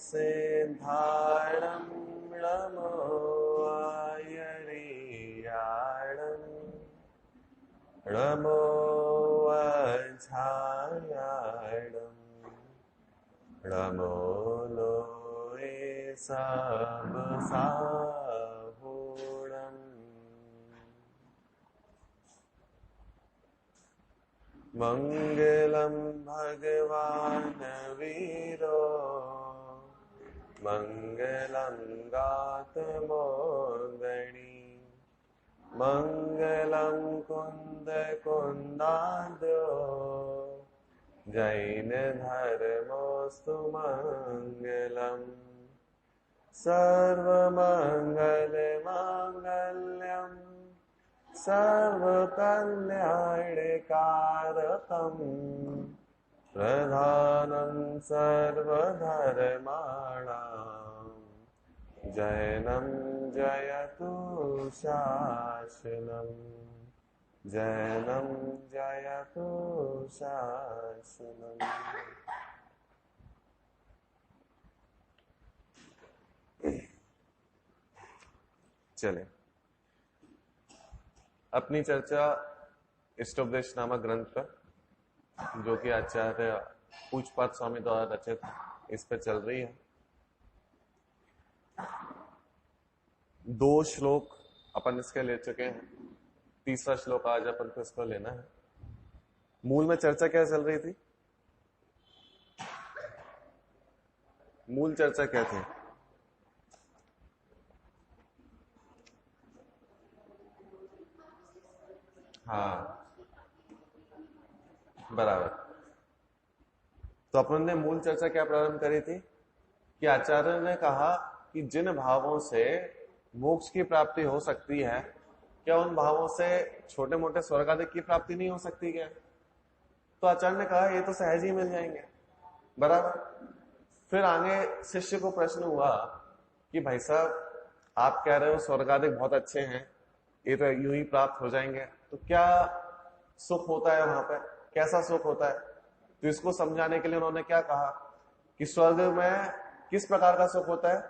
सिद्धाणं नमो आयर्याणं नमो वज्झायाणं नमो लोये सब साहुणम् मंगलम भगवान वीरो मंगलम गातमोदणी मंगलम कुंद कुंदाद्यो जैन धर्मोस्तु मंगलम सर्वमंगल मांगल्यम सर्वकल्याणकारकम् प्रधानं सर्वधर्माणां जैनं जयतु शासनम् जैनं जयतु शासनम्। चले अपनी चर्चा इष्टोपदेश नामक ग्रंथ पर, जो कि आचार्य पूजपाद स्वामी द्वारा रचित, इस पर चल रही है। 2 श्लोक अपन इसके ले चुके हैं, तीसरा श्लोक आज अपन को इसको लेना है। मूल में चर्चा क्या चल रही थी? मूल चर्चा क्या थी? हाँ, बराबर। तो अपन ने मूल चर्चा क्या प्रारंभ करी थी कि आचार्य ने कहा कि जिन भावों से मोक्ष की प्राप्ति हो सकती है, क्या उन भावों से छोटे मोटे स्वर्ग आदि की प्राप्ति नहीं हो सकती क्या? तो आचार्य ने कहा ये तो सहज ही मिल जाएंगे, बराबर। फिर आगे शिष्य को प्रश्न हुआ कि भाई साहब आप कह रहे हो स्वर्ग आदि बहुत अच्छे हैं, ये तो यूं ही प्राप्त हो जाएंगे, तो क्या सुख होता है वहां पर? कैसा सुख होता है? तो इसको समझाने के लिए उन्होंने क्या कहा कि स्वर्ग में किस प्रकार का सुख होता है?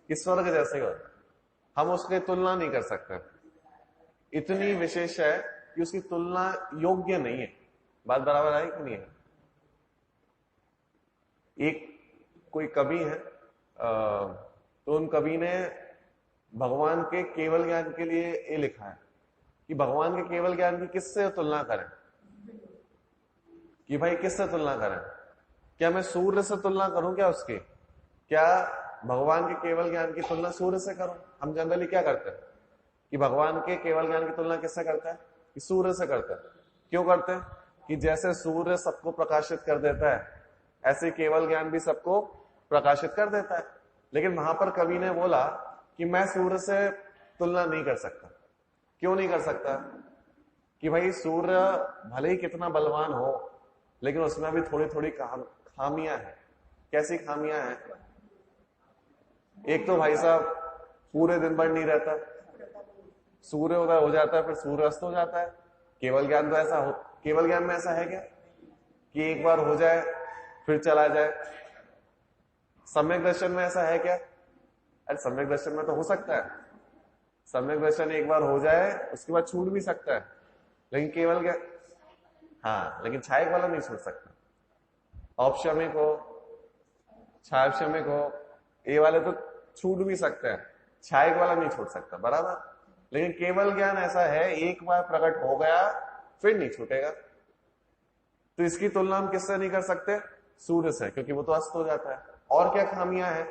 कि स्वर्ग जैसे ही होता है, हम उसकी तुलना नहीं कर सकते, इतनी विशेष है कि उसकी तुलना योग्य नहीं है। बात बराबर है कि नहीं है? एक कोई कवि है, तो उन कवि ने भगवान के केवल ज्ञान के लिए ये लिखा है कि भगवान के केवल ज्ञान की किससे तुलना करें? कि भाई किससे तुलना करें? क्या मैं सूर्य से तुलना करूं क्या उसकी? क्या भगवान के केवल ज्ञान की तुलना सूर्य से करूं? हम जनरली क्या करते हैं कि भगवान के केवल ज्ञान की तुलना किससे करते हैं? कि सूर्य से करते हैं। क्यों करते हैं? कि जैसे सूर्य सबको प्रकाशित कर देता है, ऐसे केवल ज्ञान भी सबको प्रकाशित कर देता है। लेकिन वहां पर कवि ने बोला कि मैं सूर्य से तुलना नहीं कर सकता। क्यों नहीं कर सकता? कि भाई सूर्य भले ही कितना बलवान हो, लेकिन उसमें भी थोड़ी थोड़ी खामियां हैं। कैसी खामियां हैं? एक तो भाई साहब पूरे दिन भर नहीं रहता, सूर्य उदय हो जाता है फिर सूर्य अस्त हो जाता है। केवल ज्ञान तो ऐसा हो, केवल ज्ञान में ऐसा है क्या कि एक बार हो जाए फिर चला जाए? सम्यक दर्शन में ऐसा है क्या? अरे सम्यक दर्शन में तो हो सकता है, सम्यक दर्शन एक बार हो जाए उसके बाद छूट भी सकता है, लेकिन केवल क्या? हाँ, लेकिन छायक वाला नहीं छूट सकता। औपशमिक हो, छायाशमिक हो, ये वाले तो छूट भी सकते हैं, छायक वाला नहीं छूट सकता, बराबर। लेकिन केवल ज्ञान ऐसा है, एक बार प्रकट हो गया फिर नहीं छूटेगा। तो इसकी तुलना हम किससे नहीं कर सकते? सूर्य से, क्योंकि वो तो अस्त हो जाता है। और क्या खामियां हैं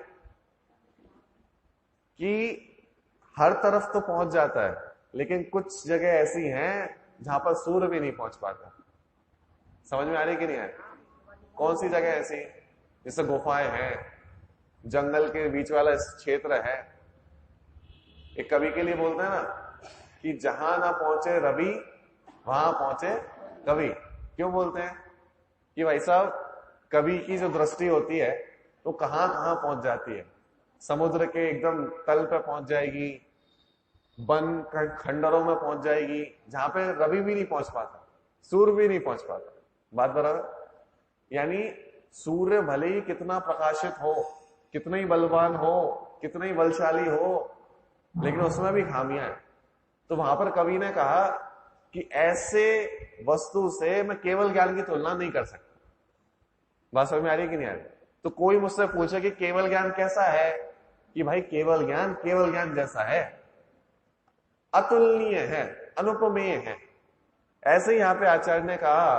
कि हर तरफ तो पहुंच जाता है, लेकिन कुछ जगह ऐसी हैं जहां पर सूर्य भी नहीं पहुंच पाता। समझ में आ रही कि नहीं आ रही? कौन सी जगह ऐसी? जैसे गुफाएं हैं, जंगल के बीच वाला क्षेत्र है। एक कवि के लिए बोलते हैं ना कि जहां ना पहुंचे रवि वहां पहुंचे कवि। क्यों बोलते हैं? कि भाई साहब कवि की जो दृष्टि होती है तो कहां कहां पहुंच जाती है। समुद्र के एकदम तल पे पहुंच जाएगी, वन खंडरों में पहुंच जाएगी, जहां पे रवि भी नहीं पहुंच पाता, सूर्य भी नहीं पहुंच पाता। बात बराबर? यानी सूर्य भले ही कितना प्रकाशित हो, कितना ही बलवान हो, कितना ही बलशाली हो, लेकिन उसमें भी खामियां हैं। तो वहां पर कवि ने कहा कि ऐसे वस्तु से मैं केवल ज्ञान की तुलना नहीं कर सकता। बात समझ में आ रही है कि नहीं आ रही? तो कोई मुझसे पूछे कि केवल ज्ञान कैसा है, कि भाई केवल ज्ञान जैसा है, अतुलनीय है, अनुपमेय है। ऐसे ही यहां पे आचार्य ने कहा,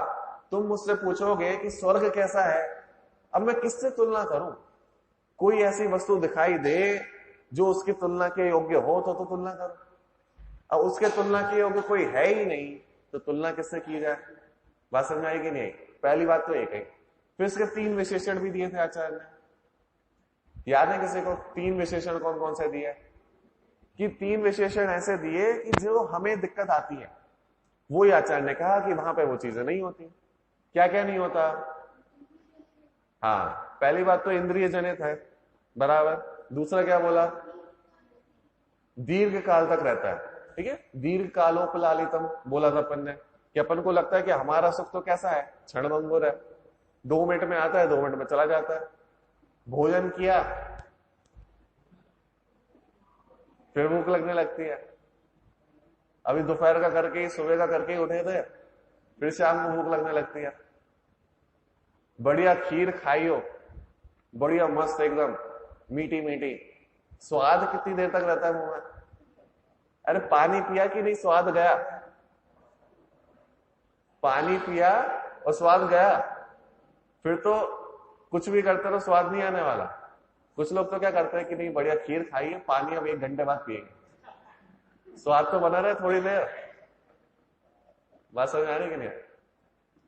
तुम मुझसे पूछोगे कि स्वर्ग कैसा है, अब मैं किससे तुलना करूं? कोई ऐसी वस्तु दिखाई दे जो उसकी तुलना के योग्य हो तो तुलना करो। अब उसके तुलना के योग्य कोई है ही नहीं, तो तुलना किससे की जाए? बात समझ में आई कि नहीं? पहली बात तो एक है। फिर इसके 3 विशेषण भी दिए थे आचार्य ने। याद है किसी को 3 विशेषण कौन कौन से दिए? कि 3 विशेषण ऐसे दिए कि जो हमें दिक्कत आती है, वो ही आचार्य ने कहा कि वहां पे वो चीजें नहीं होती। क्या क्या नहीं होता? हाँ, पहली बात तो इंद्रिय जनित है, बराबर। दूसरा क्या बोला? दीर्घ काल तक रहता है, ठीक है। दीर्घ कालोपलालितम बोला था अपन ने, कि अपन को लगता है कि हमारा सुख तो कैसा है, क्षणभंगुर है, 2 मिनट में आता है, 2 मिनट में चला जाता है। भोजन किया, फिर भूख लगने लगती है। अभी दोपहर का करके, सुबह का करके ही उठे थे, फिर शाम को भूख लगने लगती है। बढ़िया खीर खाई हो, बढ़िया मस्त एकदम मीठी मीठी, स्वाद कितनी देर तक रहता है मुंह में? अरे पानी पिया कि नहीं, स्वाद गया। पानी पिया और स्वाद गया, फिर तो कुछ भी करते रहो, स्वाद नहीं आने वाला। कुछ लोग तो क्या करते हैं कि नहीं, बढ़िया खीर खाई है, पानी अब 1 घंटे बाद पिएंगे, स्वाद तो बना रहे थोड़ी देर। बात समझ आ रही कि नहीं?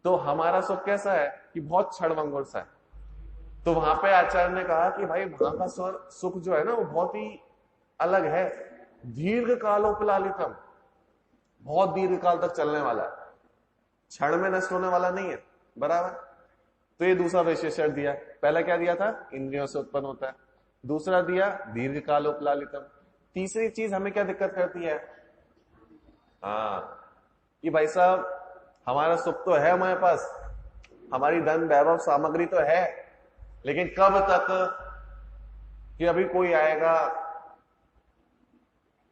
तो हमारा सुख कैसा है कि बहुत क्षणभंगुर सा है। तो वहां पे आचार्य ने कहा कि भाई वहां का सुख जो है ना, वो बहुत ही अलग है। दीर्घ कालोपलालितम, बहुत दीर्घ काल तक चलने वाला है, क्षण में नष्ट होने वाला नहीं है, बराबर। तो ये दूसरा विशेषण दिया। पहला क्या दिया था? इंद्रियों से उत्पन्न होता है। दूसरा दिया दीर्घ कालोपलालितम। तीसरी चीज हमें क्या दिक्कत करती है? हाँ, कि भाई साहब हमारा सुख तो है हमारे पास, हमारी धन वैभव सामग्री तो है, लेकिन कब तक? कि अभी कोई आएगा,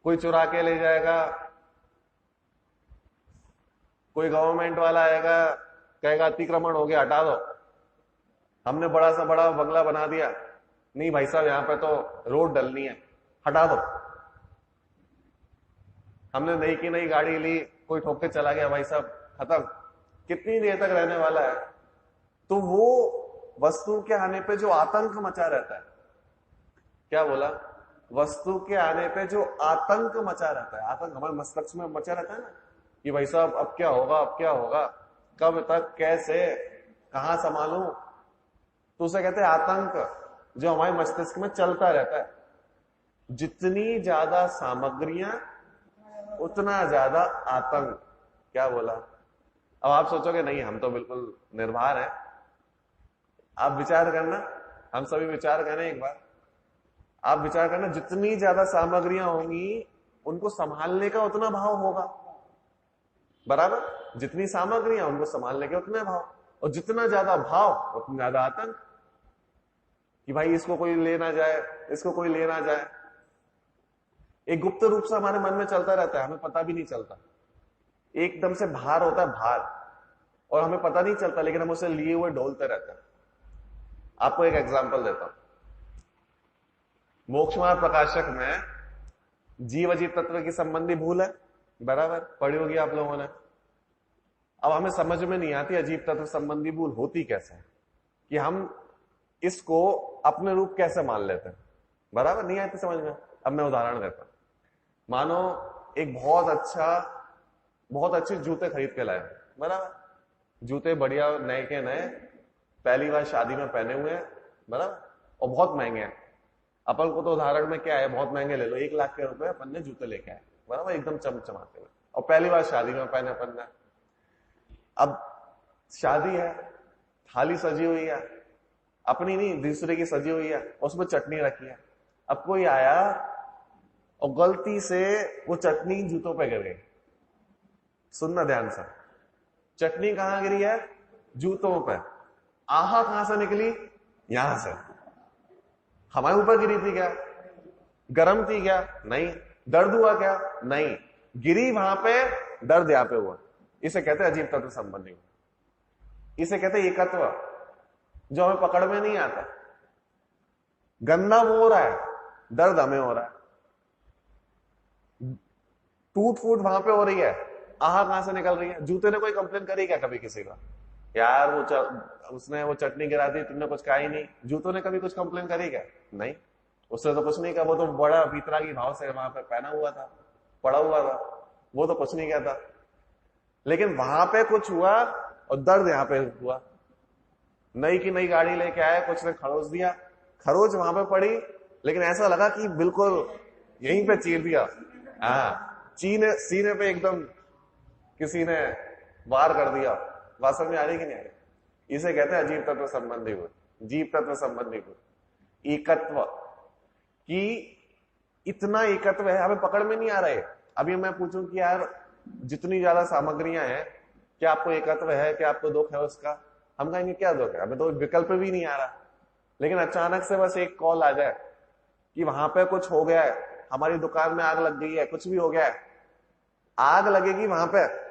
कोई चुरा के ले जाएगा, कोई गवर्नमेंट वाला आएगा, कहेगा अतिक्रमण हो गया, हटा दो, हमने बड़ा सा बड़ा बंगला बना दिया, नहीं भाई साहब यहां पे तो रोड डलनी है, हटा दो। हमने नई की नई गाड़ी ली, कोई ठोक के चला गया, भाई साहब खत्म। कितनी देर तक रहने वाला है? तो वो वस्तु के आने पे जो आतंक मचा रहता है, क्या बोला? वस्तु के आने पे जो आतंक मचा रहता है, आतंक हमारे मस्तिष्क में मचा रहता है ना, कि भाई साहब अब क्या होगा, अब क्या होगा, कब तक, कैसे, कहां संभालूं, तो उसे कहते हैं आतंक, जो हमारे मस्तिष्क में चलता रहता है। जितनी ज्यादा सामग्रियां, उतना ज्यादा आतंक। क्या बोला? अब आप सोचोगे नहीं हम तो बिल्कुल निर्भर हैं। आप विचार करना, हम सभी विचार करें एक बार। आप विचार करना, जितनी ज्यादा सामग्रियां होंगी उनको संभालने का उतना भाव होगा, बराबर। जितनी सामग्रियां उनको संभालने के उतने भाव, और जितना ज्यादा भाव उतना ज्यादा आतंक, कि भाई इसको कोई ले ना जाए, इसको कोई ले ना जाए। एक गुप्त रूप से हमारे मन में चलता रहता है, हमें पता भी नहीं चलता। एकदम से भार होता है, भार, और हमें पता नहीं चलता, लेकिन हम उसे लिए हुए डोलते रहते हैं। आपको एक एग्जांपल देता हूं। मोक्ष मार्ग प्रकाशक में जीव अजीव तत्व की संबंधी भूल है, बराबर, पढ़ी होगी आप लोगों ने। अब हमें समझ में नहीं आती अजीव तत्व संबंधी भूल होती कैसे है, कि हम इसको अपने रूप कैसे मान लेते हैं, बराबर, नहीं आती समझ में। अब मैं उदाहरण देता हूं। मानो एक बहुत अच्छे जूते खरीद के लाए, बराबर, जूते बढ़िया नए के नए, पहली बार शादी में पहने हुए हैं, बराबर, और बहुत महंगे हैं। अपन को तो उदाहरण में क्या है, बहुत महंगे ले लो, 1 लाख के रुपए अपन ने जूते लेके आए, बराबर, एकदम चमचमाते हुए, और पहली बार शादी में पहने अपन ने। अब शादी है, थाली सजी हुई है, अपनी नहीं दूसरे की सजी हुई है, उसमें चटनी रखी है। अब कोई आया और गलती से वो चटनी जूतों पे गिर गई। सुनना ध्यान से, चटनी कहां गिरी है? जूतों पे। आहा कहां से निकली? यहां से। हमारे ऊपर गिरी थी क्या? गर्म थी क्या? नहीं। दर्द हुआ क्या? नहीं। गिरी वहां पे, दर्द यहां पे हुआ। इसे कहते हैं अजीब तत्व संबंधी। इसे कहते हैं एकत्व, जो हमें पकड़ में नहीं आता। गंदा वो हो रहा है, दर्द हमें हो रहा है। टूट फूट वहां पे हो रही है, आहा कहां से निकल रही है? जूते ने कोई कंप्लेन करी क्या कभी किसी का? यार उसने वो चटनी गिरा दी, तुमने कुछ कहा ही नहीं। जूतों ने कभी कुछ कंप्लेन करी क्या? नहीं। उससे तो कुछ नहीं कहा, वो तो बड़ा भीतरागी भाव से वहां पे पहना हुआ था, पड़ा हुआ था, वो तो कुछ नहीं कहता। लेकिन वहां पे कुछ हुआ और दर्द यहां पे हुआ। नई की नई गाड़ी लेके आए, कुछ ने खरोच दिया, खरोच वहां पे पड़ी, लेकिन ऐसा लगा कि बिल्कुल यहीं पे चीर दिया। हाँ, सीने पे एकदम किसी ने वार कर दिया। बात समझ में आ रही कि नहीं आ रही? इसे कहते हैं अजीव तत्व संबंधी गुण, जीव तत्व संबंधी गुण। एकत्व कि इतना एकत्व है, हमें पकड़ में नहीं आ रहे। अभी मैं पूछूं कि यार जितनी ज्यादा सामग्रियां हैं, क्या आपको एकत्व है? क्या आपको दुख है उसका? हम कहेंगे क्या दुख है, हमें तो विकल्प भी नहीं आ रहा। लेकिन अचानक से बस एक कॉल आ जाए कि वहां पे कुछ हो गया है, हमारी दुकान में आग लग गई है, कुछ भी हो गया है, आग लगेगी वहां पे,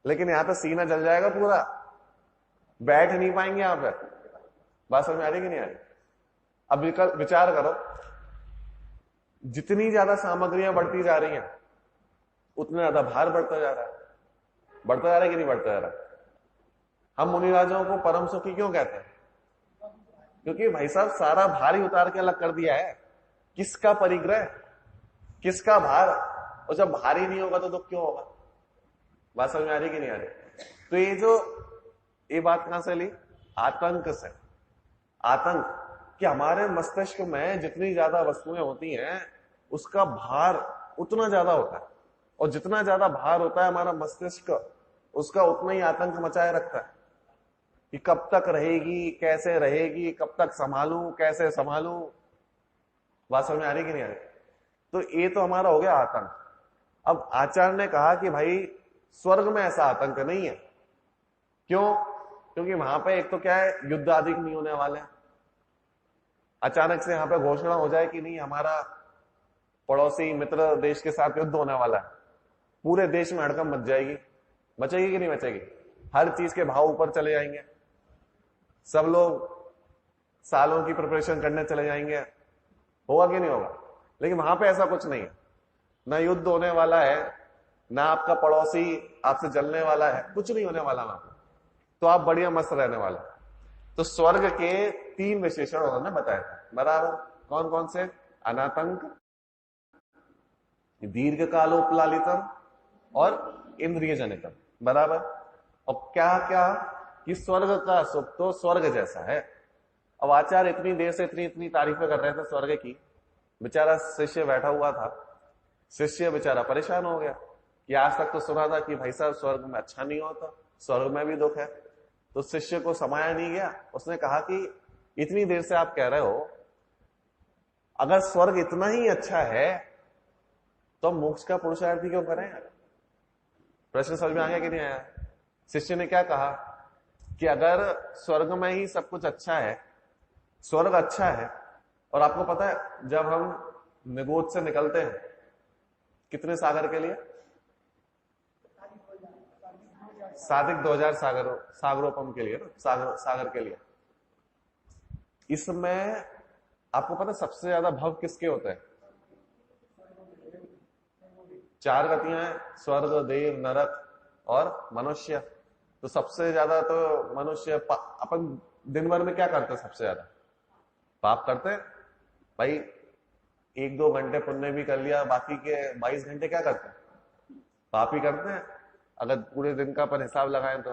लेकिन यहां पे सीना जल जाएगा पूरा, बैठ नहीं पाएंगे यहां पे। बात समझ में आ रही कि नहीं आ रही? अब विचार करो, जितनी ज्यादा सामग्रियां बढ़ती जा रही हैं, उतना ज्यादा भार बढ़ता जा रहा है। बढ़ता जा रहा है कि नहीं बढ़ता जा रहा है? हम मुनिराजों को परम सुखी क्यों कहते हैं? क्योंकि भाई साहब सारा भार ही उतार के अलग कर दिया है। किसका परिग्रह, किसका भार? और जब भारी नहीं होगा तो दुख क्यों होगा? बात समझ में आ रही कि नहीं आ रही? तो ये बात कहां से ली? आतंक से। आतंक कि हमारे मस्तिष्क में जितनी ज्यादा वस्तुएं होती हैं, उसका भार उतना ज्यादा होता है, और जितना ज्यादा भार होता है हमारा मस्तिष्क, उसका उतना ही आतंक मचाए रखता है कि कब तक रहेगी, कैसे रहेगी, कब तक संभालूं, कैसे संभालूं। बात समझ में आ रही कि नहीं आ रही? तो ये तो हमारा हो गया आतंक। अब आचार्य ने कहा कि भाई स्वर्ग में ऐसा आतंक नहीं है। क्यों? क्योंकि वहां पे एक तो क्या है, युद्ध आदि नहीं होने वाले। अचानक से यहां पे घोषणा हो जाए कि नहीं, हमारा पड़ोसी मित्र देश के साथ युद्ध होने वाला है, पूरे देश में हड़कंप मच जाएगी। मचेगी कि नहीं मचेगी? हर चीज के भाव ऊपर चले जाएंगे, सब लोग सालों की प्रिपरेशन करने चले जाएंगे। होगा कि नहीं होगा? लेकिन वहां पे ऐसा कुछ नहीं है, ना युद्ध होने वाला है, ना आपका पड़ोसी आपसे जलने वाला है, कुछ नहीं होने वाला वहां पे। तो आप बढ़िया मस्त रहने वाला। तो स्वर्ग के 3 विशेषण उन्होंने बताए थे, बराबर। कौन कौन से? अनातंक, दीर्घ कालोपलालितम और इंद्रिय जनितम, बराबर। और क्या क्या कि स्वर्ग का सुख तो स्वर्ग जैसा है। अब आचार्य इतनी देर से इतनी तारीफें कर रहे थे स्वर्ग की, बेचारा शिष्य बैठा हुआ था। शिष्य बेचारा परेशान हो गया कि आज तक तो सुना था कि भाई साहब स्वर्ग में अच्छा नहीं होता, स्वर्ग में भी दुख है। तो शिष्य को समाया नहीं गया। उसने कहा कि इतनी देर से आप कह रहे हो, अगर स्वर्ग इतना ही अच्छा है तो मोक्ष का पुरुषार्थ क्यों करें? प्रश्न समझ में आ गया कि नहीं आया? शिष्य ने क्या कहा कि अगर स्वर्ग में ही सब कुछ अच्छा है, स्वर्ग अच्छा है, और आपको पता है जब हम निगोद से निकलते हैं कितने सागर के लिए? साधिक 2000 सागरोपम के लिए ना, सागर के लिए। इसमें आपको पता है सबसे ज्यादा भव किसके होते हैं? 4 गतियां हैं, स्वर्ग, देव, नरक और मनुष्य। तो सबसे ज्यादा तो मनुष्य, अपन दिन भर में क्या करते हैं? सबसे ज्यादा पाप करते हैं भाई। 1-2 घंटे पुण्य भी कर लिया, बाकी के 22 घंटे क्या करते हैं? पाप ही करते हैं। अगर पूरे दिन का अपन हिसाब लगाएं तो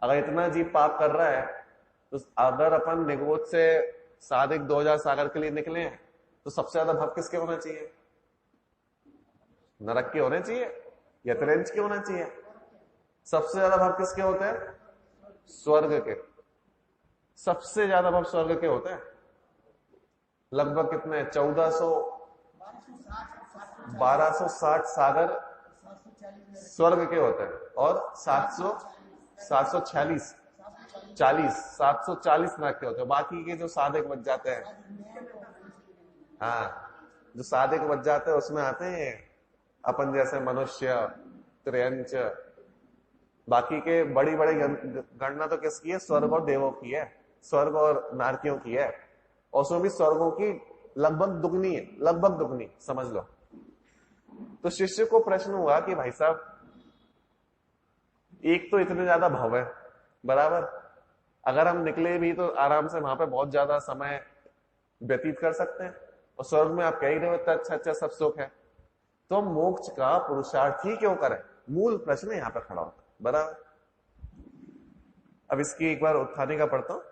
अगर इतना जीव पाप कर रहा है, तो अगर अपन निगोद से साधिक 2000 सागर के लिए निकले हैं, तो सबसे ज्यादा भव किसके होना चाहिए? नरक के होने चाहिए या तिरंज के होना चाहिए? सबसे ज्यादा भव किसके होते हैं? स्वर्ग के। सबसे ज्यादा भव स्वर्ग के होते हैं। लगभग कितने? 1260 सागर स्वर्ग के होते हैं और 746 740 नाक के होते हैं, बाकी के जो साधक बच जाते हैं, हाँ, जो साधक बच जाते हैं उसमें आते हैं अपन जैसे मनुष्य, त्र्यंच। बाकी के बड़ी बड़ी गणना तो किसकी है? स्वर्ग और देवों की है, स्वर्ग और नारकियों की है। और उसमें भी स्वर्गों की लगभग दुगनी है, लगभग दुगनी समझ लो। तो शिष्य को प्रश्न हुआ कि भाई साहब, एक तो इतने ज्यादा भव है, बराबर, अगर हम निकले भी तो आराम से वहां पे बहुत ज्यादा समय व्यतीत कर सकते हैं, और स्वर्ग में आप कह ही रहे हो इतना अच्छा अच्छा सब सुख है, तो मोक्ष का पुरुषार्थ ही क्यों करें? मूल प्रश्न यहां पर खड़ा होता है, बराबर। अब इसकी एक बार उत्थानी का पढ़ता हूं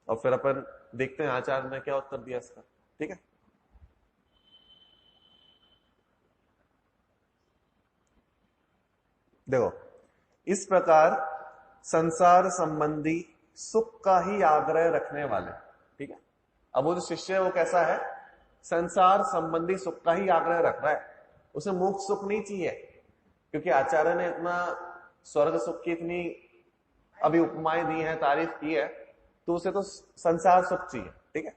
और फिर अपन देखते हैं आचार्य ने क्या उत्तर दिया इसका, ठीक है। देखो, इस प्रकार संसार संबंधी सुख का ही आग्रह रखने वाले, ठीक है। अब वो जो शिष्य है वो कैसा है? संसार संबंधी सुख का ही आग्रह रख रहा है, उसे मोक्ष सुख नहीं चाहिए, क्योंकि आचार्य ने इतना स्वर्ग सुख की इतनी अभी उपमाएं दी है, तारीफ की है, तो उसे तो संसार सुख चाहिए, ठीक है।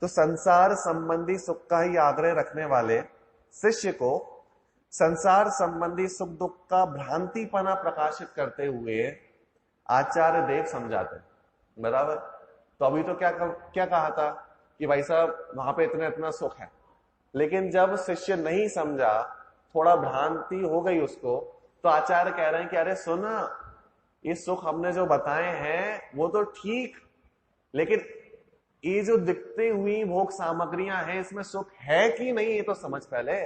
तो संसार संबंधी सुख का ही आग्रह रखने वाले शिष्य को संसार संबंधी सुख दुख का भ्रांतिपना प्रकाशित करते हुए आचार्य देव समझाते, बराबर। तो अभी तो क्या कहा था कि भाई साहब वहां पे इतना इतना सुख है, लेकिन जब शिष्य नहीं समझा, थोड़ा भ्रांति हो गई उसको, तो आचार्य कह रहे हैं कि अरे सुन, ये सुख हमने जो बताए हैं वो तो ठीक, लेकिन ये जो दिखती हुई भोग सामग्रियां हैं इसमें सुख है कि नहीं ये तो समझ पहले।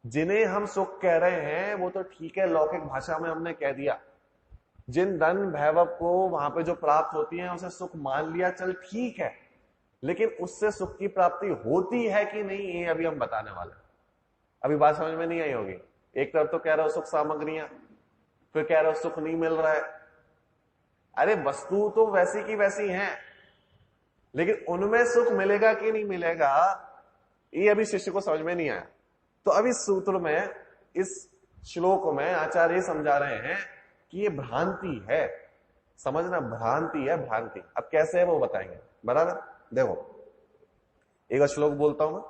जिन्हें हम सुख कह रहे हैं वो तो ठीक है, लौकिक भाषा में हमने कह दिया, जिन धन वैभव को वहां पे जो प्राप्त होती है उसे सुख मान लिया, चल ठीक है, लेकिन उससे सुख की प्राप्ति होती है कि नहीं ये अभी हम बताने वाले हैं। अभी बात समझ में नहीं आई होगी। एक तरफ तो कह रहे हो सुख सामग्रियां, फिर कह रहे हो सुख नहीं मिल रहा है। अरे वस्तु तो वैसी की वैसी हैं, लेकिन उनमें सुख मिलेगा कि नहीं मिलेगा ये अभी शिष्य को समझ में नहीं आया। तो अब इस सूत्र में, इस श्लोक में आचार्य ये समझा रहे हैं कि ये भ्रांति है, समझना, भ्रांति है, भ्रांति। अब कैसे है वो बताएंगे, बराबर। देखो एक श्लोक बोलता हूं मैं,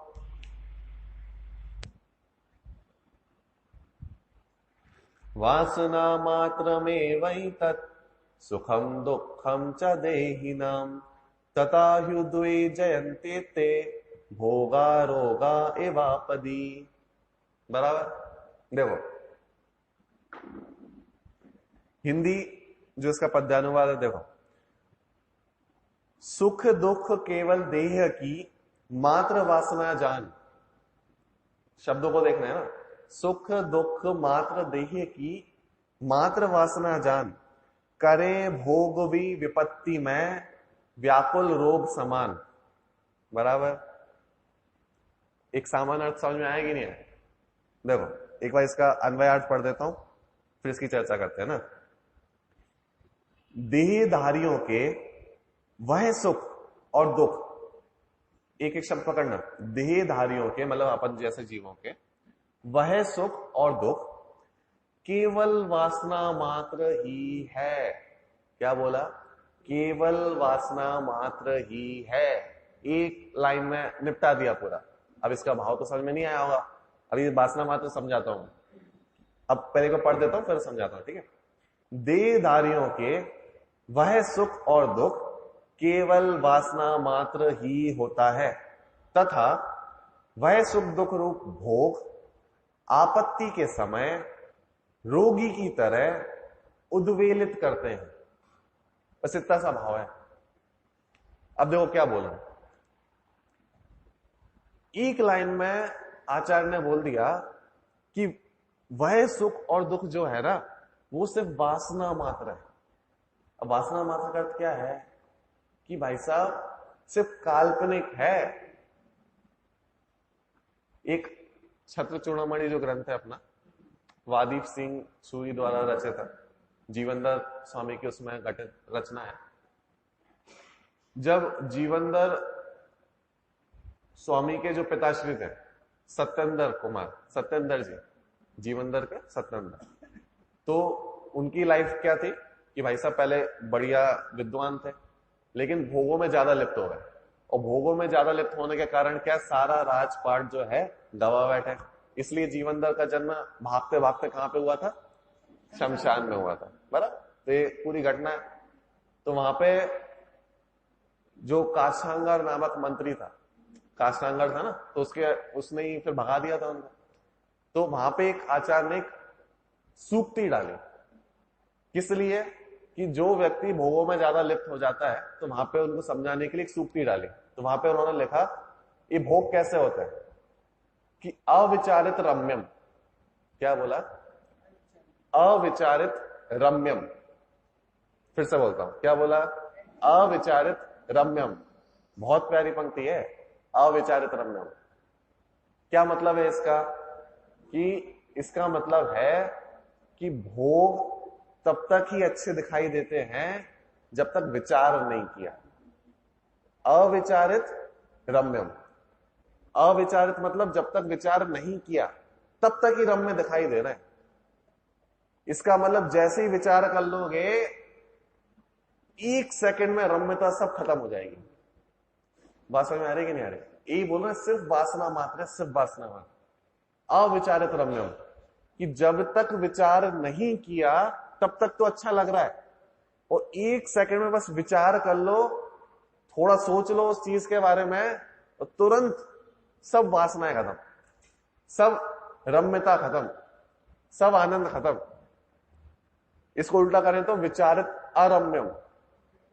वासना मात्र में वही तत् सुखम दुखम च देहिनाम तथा ह्युद्वे जयन्ते ते भोगा रोगा एवापदी, बराबर। देखो हिंदी जो इसका पद्यानुवाद है, देखो, सुख दुख केवल देह की मात्र वासना जान, शब्दों को देखना है ना, सुख दुख मात्र देह की मात्र वासना जान, करे भोग भी विपत्ति में व्याकुल रोग समान, बराबर। एक सामान्य अर्थ समझ में आएगी नहीं आए? देखो एक बार इसका अन्वय अर्थ पढ़ देता हूं, फिर इसकी चर्चा करते हैं ना। देहधारियों के वह सुख और दुख, एक एक शब्द पकड़ना, देहधारियों के मतलब अपन जैसे जीवों के वह सुख और दुख केवल वासना मात्र ही है। क्या बोला? केवल वासना मात्र ही है। एक लाइन में निपटा दिया पूरा। अब इसका भाव तो समझ में नहीं आया होगा, अभी वासना मात्र समझाता हूं। अब पहले को पढ़ देता हूं फिर समझाता हूं, ठीक है। देहधारियों के वह सुख और दुख केवल वासना मात्र ही होता है, तथा वह सुख दुख रूप भोग आपत्ति के समय रोगी की तरह उद्वेलित करते हैं। बस इतना सा भाव है। अब देखो क्या बोल रहे हैं, एक लाइन में आचार्य ने बोल दिया कि वह सुख और दुख जो है ना वो सिर्फ वासना मात्र है। अब वासना मात्र का अर्थ क्या है कि भाई साहब सिर्फ काल्पनिक है। एक छत्र चूड़ामणि जो ग्रंथ है अपना, वादीप सिंह सूरी द्वारा रचित है, जीवनधर स्वामी की उसमें गठित रचना है। जब जीवनधर स्वामी के जो पिताश्री थे सत्येंद्र कुमार, सत्येंद्र जी, जीवनधर के सत्येंद्र, तो उनकी लाइफ क्या थी कि भाई साहब पहले बढ़िया विद्वान थे, लेकिन भोगों में ज्यादा लिप्त हो गए, और भोगों में ज्यादा लिप्त होने के कारण क्या, सारा राजपाट जो है गवा बैठे। इसलिए जीवनदर का जन्म भागते भागते कहां पे हुआ था, शमशान में हुआ था, बराबर। तो ये पूरी घटना है। तो वहां पे जो काशांगर नामक मंत्री था, काशांगर था ना, तो उसने ही फिर भगा दिया था उनको। तो वहां पे एक आचार्य ने एक सूक्ति डाली, किस लिए, कि जो व्यक्ति भोगों में ज्यादा लिप्त हो जाता है, तो वहां पे उनको समझाने के लिए एक सूक्ति डाली। तो वहां पे उन्होंने लिखा, ये भोग कैसे होते हैं, कि अविचारित रम्यम, क्या बोला, अविचारित रम्यम। फिर से बोलता हूं, क्या बोला, अविचारित रम्यम। बहुत प्यारी पंक्ति है, अविचारित रम्यम। क्या मतलब है इसका, कि इसका मतलब है कि भोग तब तक ही अच्छे दिखाई देते हैं जब तक विचार नहीं किया। अविचारित रम्यम, अविचारित मतलब जब तक विचार नहीं किया तब तक ही रम्य दिखाई दे रहे हैं। इसका मतलब जैसे ही विचार कर लोगे, एक सेकंड में रम्यता सब खत्म हो जाएगी। बात समझ में आ रही कि नहीं आ रही, यही बोल रहे हैं, सिर्फ वासना मात्र है, सिर्फ वासना मात्र। अविचारित रम्यम, कि जब तक विचार नहीं किया तब तक तो अच्छा लग रहा है, और एक सेकंड में बस विचार कर लो, थोड़ा सोच लो उस चीज के बारे में, तो तुरंत सब वासनाएं खत्म, सब रम्यता खत्म, सब आनंद खत्म। इसको उल्टा करें तो विचारित अरम्यम,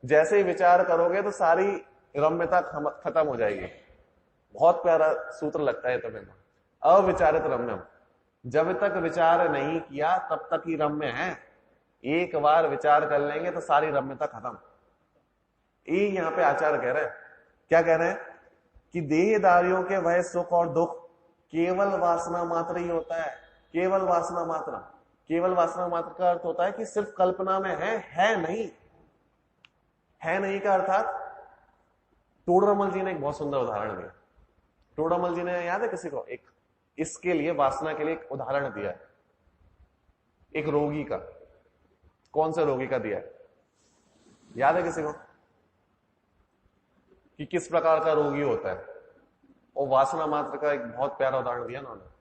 जैसे ही विचार करोगे तो सारी रम्यता खत्म हो जाएगी। बहुत प्यारा सूत्र लगता है तुम्हें। अविचारित रम्यम, जब तक विचार नहीं किया तब तक ही रम्य है, एक बार विचार कर लेंगे तो सारी रम्यता खत्म। ये यहां पे आचार्य कह रहे हैं, क्या कह रहे हैं, कि देहदारियों के वह सुख और दुख केवल वासना मात्र ही होता है। केवल वासना मात्र, केवल वासना मात्र का अर्थ होता है कि सिर्फ कल्पना में है नहीं। है नहीं का अर्थात, टोडरमल जी ने एक बहुत सुंदर उदाहरण दिया। टोडरमल जी ने, याद है किसी को, एक इसके लिए, वासना के लिए एक उदाहरण दिया है, एक रोगी का। कौन से रोगी का दिया है, याद है किसी को, कि किस प्रकार का रोगी होता है, और वासना मात्र का एक बहुत प्यारा उदाहरण दिया ना उन्होंने।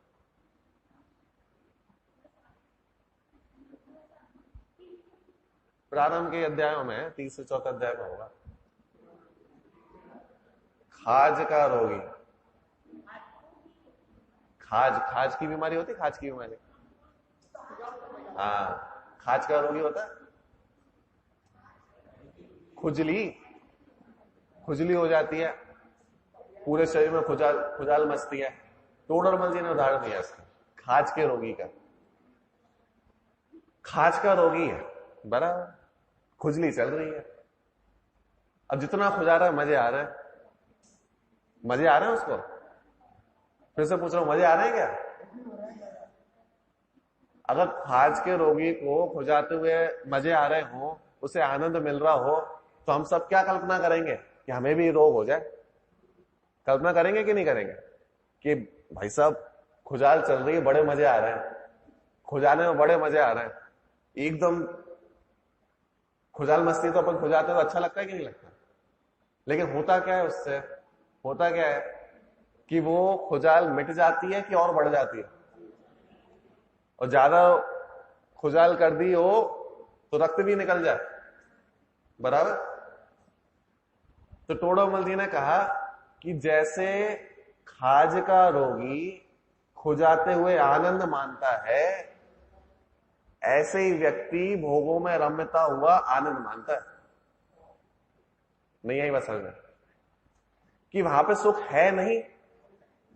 प्रारंभ के अध्यायों में, 3 से 4 अध्याय में होगा, खाज का रोगी। खाज की बीमारी होती, खाज की बीमारी, हाँ, खाज का रोगी होता है, खुजली हो जाती है, पूरे शरीर में खुजाल मचती है। टोडरमल जी ने उदाहरण दिया इसका, खाज के रोगी का। खाज का रोगी है, बराबर, खुजली चल रही है, अब जितना खुजा रहा है, मजे आ रहे हैं, मजे आ रहे हैं उसको। फिर से पूछ रहा हूं, मजे आ रहे हैं क्या? अगर खाज के रोगी को खुजाते हुए मजे आ रहे हो, उसे आनंद मिल रहा हो, तो हम सब क्या कल्पना करेंगे कि हमें भी रोग हो जाए? कल्पना करेंगे कि नहीं करेंगे, कि भाई साहब खुजाल चल रही है, बड़े मजे आ रहे हैं, खुजाने में बड़े मजे आ रहे हैं, एकदम खुजाल मस्ती, तो अपन खुजाते तो अच्छा लगता है कि नहीं लगता? लेकिन होता क्या है उससे, होता क्या है कि वो खुजाल मिट जाती है कि और बढ़ जाती है, और ज्यादा खुजाल कर दी हो तो रक्त भी निकल जाए, बराबर। तो टोडरमल जी ने कहा कि जैसे खाज का रोगी खुजाते हुए आनंद मानता है, ऐसे ही व्यक्ति भोगों में रम्यता हुआ आनंद मानता है। नहीं आई बस समझ में, कि वहां पे सुख है नहीं,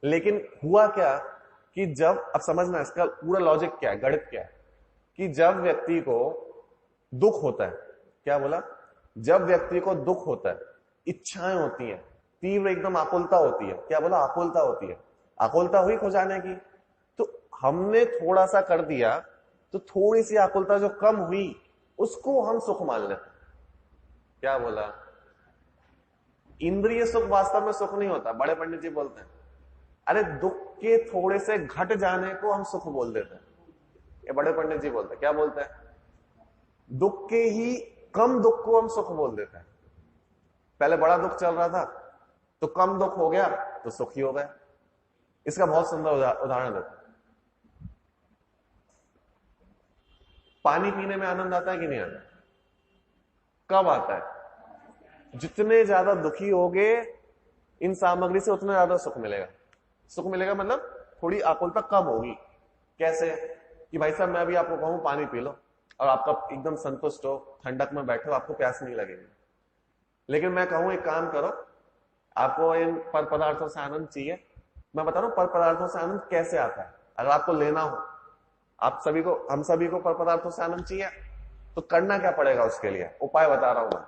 लेकिन हुआ क्या कि जब, अब समझना इसका पूरा लॉजिक क्या है, गणित क्या है, कि जब व्यक्ति को दुख होता है, क्या बोला, जब व्यक्ति को दुख होता है, इच्छाएं होती हैं, तीव्र एकदम आकुलता होती है, क्या बोला, आकुलता होती है, आकुलता हुई खुजाने की, तो हमने थोड़ा सा कर दिया, तो थोड़ी सी आकुलता जो कम हुई उसको हम सुख मान लेते। क्या बोला, इंद्रिय सुख वास्तव में सुख नहीं होता, बड़े पंडित जी बोलते हैं, अरे दुख के थोड़े से घट जाने को हम सुख बोल देते हैं। ये बड़े पंडित जी बोलते हैं, क्या बोलते हैं, दुख के ही कम दुख को हम सुख बोल देते हैं। पहले बड़ा दुख चल रहा था तो कम दुख हो गया तो सुखी हो गया। इसका बहुत सुंदर उदाहरण देता हूं। पानी पीने में आनंद आता है कि नहीं आता? कब आता है? जितने ज्यादा दुखी होगे इन सामग्री से उतना ज्यादा सुख मिलेगा। सुख मिलेगा मतलब थोड़ी आकुलता कम होगी। कैसे? कि भाई साहब मैं अभी आपको कहूं पानी पी लो और आपका एकदम संतुष्ट हो, ठंडक में बैठे हो, आपको प्यास नहीं लगेगी। लेकिन मैं कहूं एक काम करो, आपको इन पर पदार्थों से आनंद चाहिए, मैं बता रहा हूं पर पदार्थों से आनंद कैसे आता है। अगर आपको लेना हो, आप सभी को, हम सभी को पर पदार्थों से आनंद चाहिए, तो करना क्या पड़ेगा? उसके लिए उपाय बता रहा हूं मैं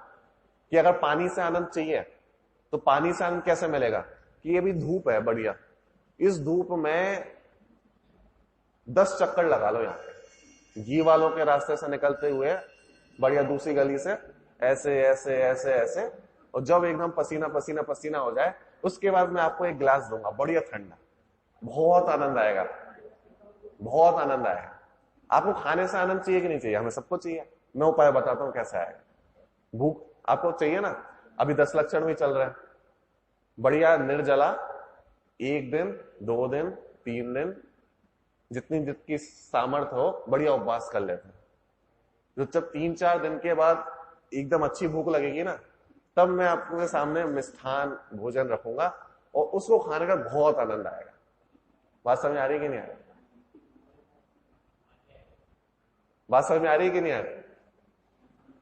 कि अगर पानी से आनंद चाहिए तो पानी से आनंद कैसे मिलेगा? कि ये भी धूप है बढ़िया, इस धूप में 10 चक्कर लगा लो। यहां पे घी वालों के रास्ते से निकलते हुए बढ़िया दूसरी गली से ऐसे ऐसे ऐसे ऐसे, और जब एकदम पसीना पसीना पसीना हो जाए उसके बाद मैं आपको एक गिलास दूंगा बढ़िया ठंडा। बहुत आनंद आएगा, बहुत आनंद आएगा। आपको खाने से आनंद चाहिए कि नहीं चाहिए? हमें सबको चाहिए। मैं उपाय बताता हूं कैसे आएगा। भूख आपको चाहिए ना? अभी 10 लक्षण भी चल रहे हैं, बढ़िया निर्जला 1 दिन 2 दिन 3 दिन जितनी जितनी सामर्थ्य हो बढ़िया उपवास कर लेते हैं। तो जब 3-4 दिन के बाद एकदम अच्छी भूख लगेगी ना, तब मैं आपके सामने मिष्ठान भोजन रखूंगा और उसको खाने का बहुत आनंद आएगा। बात समझ आ रही है कि नहीं आ रही? बात समझ में आ रही है कि नहीं आ रही?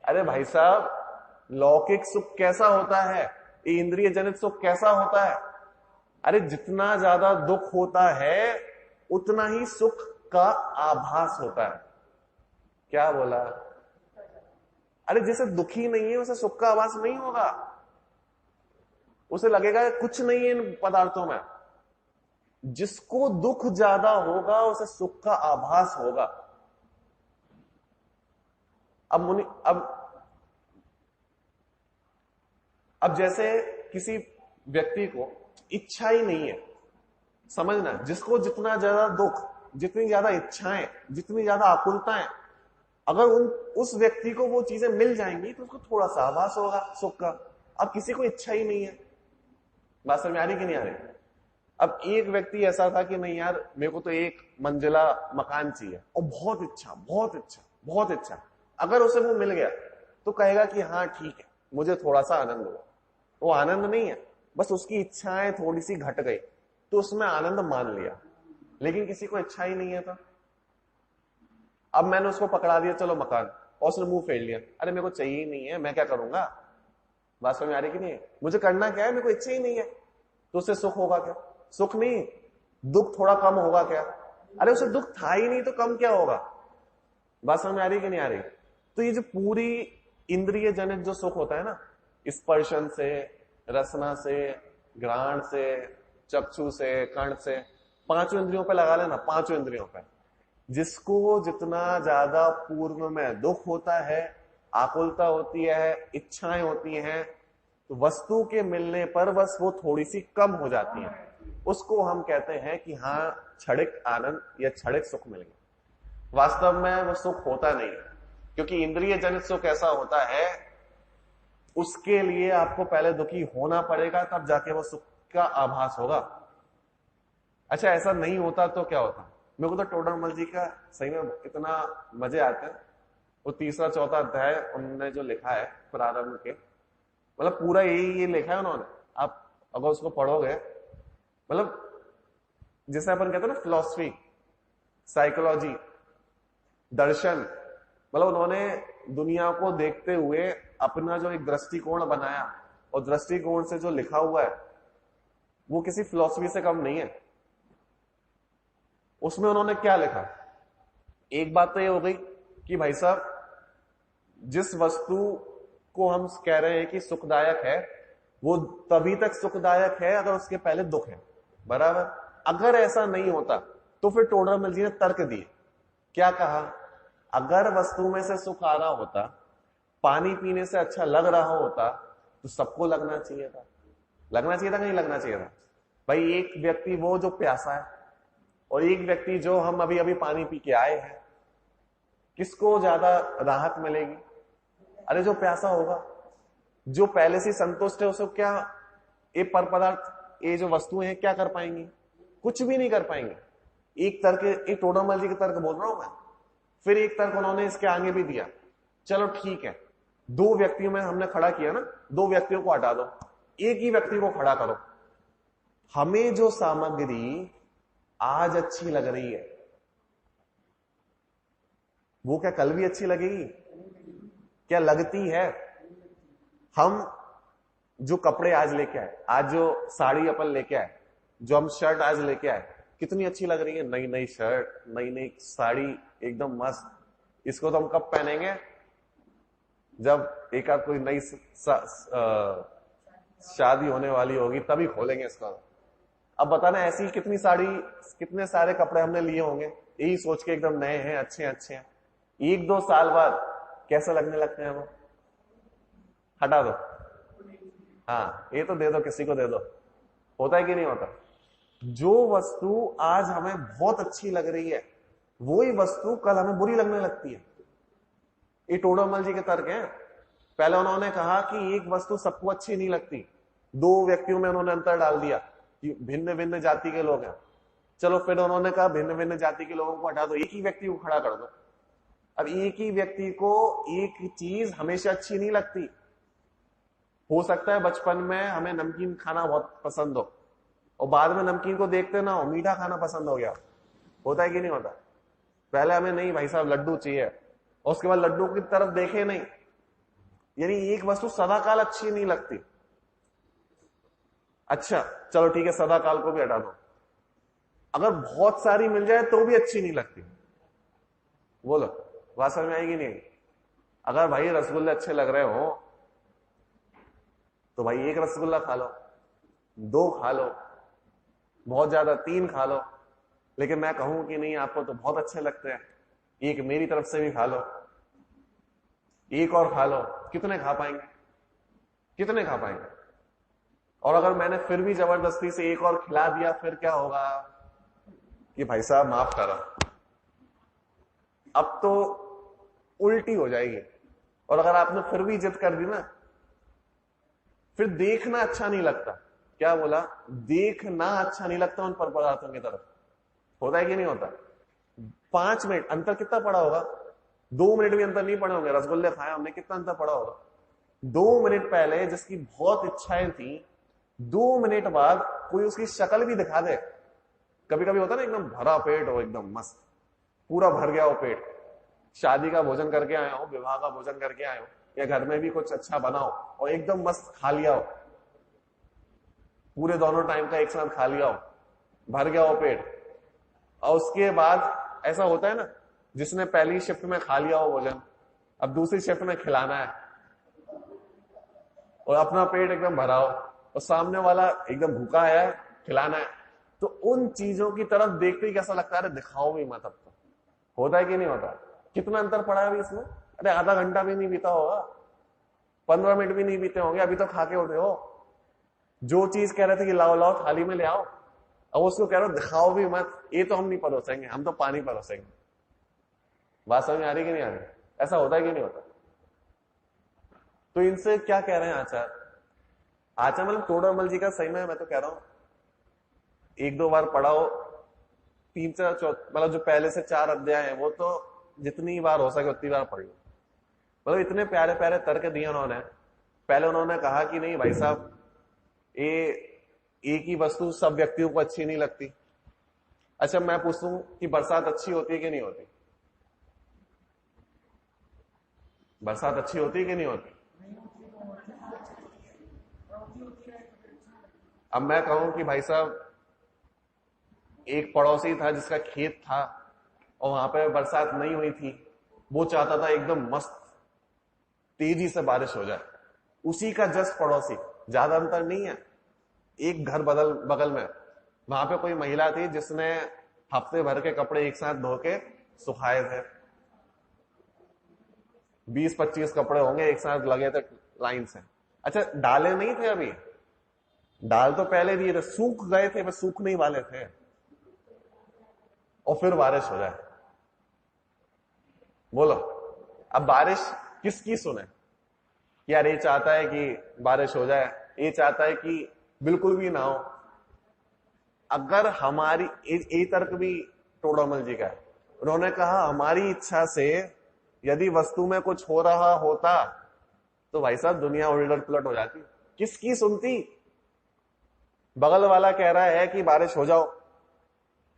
अरे भाई साहब, लौकिक सुख कैसा होता है, इंद्रिय जनित सुख कैसा होता है? अरे जितना ज्यादा दुख होता है उतना ही सुख का आभास होता है। क्या बोला? अरे जैसे दुखी नहीं है उसे सुख का आभास नहीं होगा, उसे लगेगा कुछ नहीं है इन पदार्थों में। जिसको दुख ज्यादा होगा उसे सुख का आभास होगा। अब जैसे किसी व्यक्ति को इच्छा ही नहीं है, समझना, जिसको जितना ज्यादा दुख, जितनी ज्यादा इच्छाएं, जितनी ज्यादा आकुलताएं, अगर उस व्यक्ति को वो चीजें मिल जाएंगी तो उसको थोड़ा सा आभास होगा सुख का। अब किसी को इच्छा ही नहीं है। बात समझ में आ रही कि नहीं आ रही? अब एक व्यक्ति ऐसा था कि नहीं यार मेरे को तो 1 मंजिला मकान चाहिए, और बहुत इच्छा बहुत इच्छा बहुत इच्छा। अगर उसे वो मिल गया तो कहेगा कि हाँ ठीक है, मुझे थोड़ा सा आनंद हुआ। वो आनंद नहीं है, बस उसकी इच्छाएं थोड़ी सी घट गई तो उसमें आनंद मान लिया। लेकिन किसी को इच्छा ही नहीं है। तो अब मैंने उसको पकड़ा दिया चलो मकान, और उसने मुंह फेर लिया, अरे मेरे को चाहिए ही नहीं है, मैं क्या करूंगा? बात समझ में आ रही कि नहीं? मुझे करना क्या है, मेरे को इच्छा ही नहीं है। तो उससे सुख होगा क्या? सुख नहीं, दुख थोड़ा कम होगा क्या? अरे उसे दुख था ही नहीं तो कम क्या होगा? बात समझ में आ रही कि नहीं आ रही? तो ये जो पूरी इंद्रिय जनित जो सुख होता है ना, स्पर्शन से, रसना से, घ्राण से, चक्षु से, कर्ण से, 5 इंद्रियों पे लगा लेना, 5 इंद्रियों पे। जिसको जितना ज्यादा पूर्व में दुख होता है, आकुलता होती है, इच्छाएं होती हैं, तो वस्तु के मिलने पर बस वो थोड़ी सी कम हो जाती है, उसको हम कहते हैं कि हाँ क्षणिक आनंद या क्षणिक सुख मिल गया। वास्तव में वो सुख होता नहीं है, क्योंकि इंद्रिय जनित सुख ऐसा होता है, उसके लिए आपको पहले दुखी होना पड़ेगा तब जाके वो सुख का आभास होगा। अच्छा ऐसा नहीं होता तो क्या होता? मेरे को तो टोडरमल जी का सही में इतना मजे आते हैं। वो 3रा 4था अध्याय उन्होंने जो लिखा है प्रारंभ के, मतलब पूरा यही ये लिखा है उन्होंने। आप अगर उसको पढ़ोगे, मतलब जैसे अपन कहते हैं ना फिलॉसफी, साइकोलॉजी, दर्शन, मतलब उन्होंने दुनिया को देखते हुए अपना जो एक दृष्टिकोण बनाया, और दृष्टिकोण से जो लिखा हुआ है वो किसी फिलॉसफी से कम नहीं है। उसमें उन्होंने क्या लिखा? एक बात तो ये हो गई कि भाई साहब जिस वस्तु को हम कह रहे हैं कि सुखदायक है, वो तभी तक सुखदायक है अगर उसके पहले दुख है, बराबर। अगर ऐसा नहीं होता तो फिर टोडरमल जी ने तर्क दिए। क्या कहा? अगर वस्तु में से सुख आ रहा होता, पानी पीने से अच्छा लग रहा होता, तो सबको लगना चाहिए था। लगना चाहिए था कि नहीं लगना चाहिए था? भाई एक व्यक्ति वो जो प्यासा है, और एक व्यक्ति जो हम अभी अभी पानी पी के आए हैं, किसको ज्यादा राहत मिलेगी? अरे जो प्यासा होगा, जो पहले से संतुष्ट है, उसको क्या ये पर पदार्थ, ये जो वस्तुएं हैं क्या कर पाएंगी? कुछ भी नहीं कर पाएंगे। एक तर्क, एक टोडरमल जी का तर्क बोल रहा हूं मैं। फिर एक तर्क उन्होंने इसके आगे भी दिया। चलो ठीक है, दो व्यक्तियों में हमने खड़ा किया ना, दो व्यक्तियों को हटा दो, एक ही व्यक्ति को खड़ा करो। हमें जो सामग्री आज अच्छी लग रही है, वो क्या कल भी अच्छी लगेगी? क्या लगती है? हम जो कपड़े आज लेके आए, आज जो साड़ी अपन लेके आए, जो हम शर्ट आज लेके आए, कितनी अच्छी लग रही है। नई नई शर्ट, नई नई साड़ी, एकदम मस्त। इसको तो हम कब पहनेंगे? जब एक आध कोई नई शादी होने वाली होगी, तभी खोलेंगे इसका। अब बताना, ऐसी कितनी साड़ी, कितने सारे कपड़े हमने लिए होंगे यही सोच के एकदम नए हैं, अच्छे हैं, अच्छे हैं। एक दो साल बाद कैसे लगने लगते हैं वो? हटा दो। हाँ, ये तो दे दो, किसी को दे दो। होता है कि नहीं होता? जो वस्तु आज हमें बहुत अच्छी लग रही है, वही वस्तु कल हमें बुरी लगने लगती है। ये टोडरमल जी के तर्क हैं। पहले उन्होंने कहा कि एक वस्तु सबको अच्छी नहीं लगती, दो व्यक्तियों में उन्होंने अंतर डाल दिया कि भिन्न भिन्न जाति के लोग हैं। चलो फिर उन्होंने कहा भिन्न भिन्न जाति के लोगों को हटा दो, एक ही व्यक्ति को खड़ा कर दो। अब एक ही व्यक्ति को एक चीज हमेशा अच्छी नहीं लगती। हो सकता है बचपन में हमें नमकीन खाना बहुत पसंद हो और बाद में नमकीन को देखते ना हो मीठा खाना पसंद हो गया। होता है कि नहीं होता? पहले हमें नहीं भाई साहब लड्डू चाहिए, और उसके बाद लड्डू की तरफ देखे नहीं। यानी एक वस्तु सदाकाल अच्छी नहीं लगती। अच्छा चलो ठीक है, सदाकाल को भी हटा दो, अगर बहुत सारी मिल जाए तो भी अच्छी नहीं लगती। बोलो, बात समझ में आएगी नहीं? अगर भाई रसगुल्ले अच्छे लग रहे हो तो भाई एक रसगुल्ला खा लो, दो खा लो, बहुत ज्यादा तीन खा लो। लेकिन मैं कहूं कि नहीं, आपको तो बहुत अच्छे लगते हैं, एक मेरी तरफ से भी खा लो, एक और खा लो। कितने खा पाएंगे? कितने खा पाएंगे? और अगर मैंने फिर भी जबरदस्ती से एक और खिला दिया, फिर क्या होगा कि भाई साहब माफ करो, अब तो उल्टी हो जाएगी। और अगर आपने फिर भी जिद कर दी ना, फिर देखना अच्छा नहीं लगता। क्या बोला? देखना अच्छा नहीं लगता उन पर पदार्थों की तरफ। होता है कि नहीं होता? 5 मिनट अंतर कितना पड़ा होगा? 2 मिनट भी अंतर नहीं पड़े होंगे। रसगुल्ले खाए हमने, कितना अंतर पड़ा होगा? 2 मिनट पहले जिसकी बहुत इच्छाएं थी, 2 मिनट बाद कोई उसकी शक्ल भी दिखा दे। कभी कभी होता ना, एकदम भरा पेट हो, एकदम मस्त, पूरा भर गया हो पेट, शादी का भोजन करके आया हो, विवाह का भोजन करके आए हो, या घर में भी कुछ अच्छा बनाओ और एकदम मस्त खा लिया हो, पूरे दोनों टाइम का एक साथ खा लिया हो, भर गया हो पेट। और उसके बाद ऐसा होता है ना, जिसने पहली शिफ्ट में खा लिया हो भोजन, अब दूसरी शिफ्ट में खिलाना है और अपना पेट एकदम भरा हो, और सामने वाला एकदम भूखा है, खिलाना है। तो उन चीजों की तरफ देखते ही कैसा लगता है, दिखाओ भी मत। अब तो होता है कि नहीं होता? कितना अंतर पड़ा है अभी इसमें? अरे आधा घंटा भी नहीं बीता होगा, 15 मिनट भी नहीं बीते होंगे, अभी तो खा के उठे हो। जो चीज कह रहे थे कि लाओ लाओ थाली में ले आओ, अब उसको कह रहे हो दिखाओ भी मत, ये तो हम नहीं परोसेंगे, हम तो पानी परोसेंगे। बात समझ में आ रही कि नहीं आ रही? ऐसा होता है कि नहीं होता? तो इनसे क्या कह रहे हैं आचार्य? आचार्य मतलब टोडरमल जी का सही में, मैं तो कह रहा हूं एक दो बार पढ़ाओ, 3-4 मतलब जो पहले से 4 अध्याय है वो तो जितनी बार हो सके उतनी बार पढ़ लो। मतलब इतने प्यारे प्यारे तर्क दिए उन्होंने। पहले उन्होंने कहा कि नहीं भाई साहब, ये एक ही वस्तु सब व्यक्तियों को अच्छी नहीं लगती। अच्छा मैं पूछूं कि बरसात अच्छी होती है कि नहीं होती? बरसात अच्छी होती है कि नहीं होती? अब मैं कहूं कि भाई साहब, एक पड़ोसी था जिसका खेत था और वहां पे बरसात नहीं हुई थी, वो चाहता था एकदम मस्त तेजी से बारिश हो जाए। उसी का जस्ट पड़ोसी, ज्यादा अंतर नहीं है, एक घर बगल में, वहां पे कोई महिला थी जिसने हफ्ते भर के कपड़े एक साथ धो के सुखाए थे। 20-25 कपड़े होंगे एक साथ लगे थे लाइन से। अच्छा डाले नहीं थे अभी, डाल तो पहले दिए थे, सूख गए थे, बस सूखने ही वाले थे, और फिर बारिश हो जाए। बोलो। अब बारिश किसकी सुने कि यार ये चाहता है कि बारिश हो जाए, ये चाहता है कि बिल्कुल भी ना हो। अगर हमारी ये तर्क भी टोडामल जी का है। उन्होंने कहा हमारी इच्छा से यदि वस्तु में कुछ हो रहा होता तो भाई साहब दुनिया उलट पुलट हो जाती। किसकी सुनती? बगल वाला कह रहा है कि बारिश हो जाओ,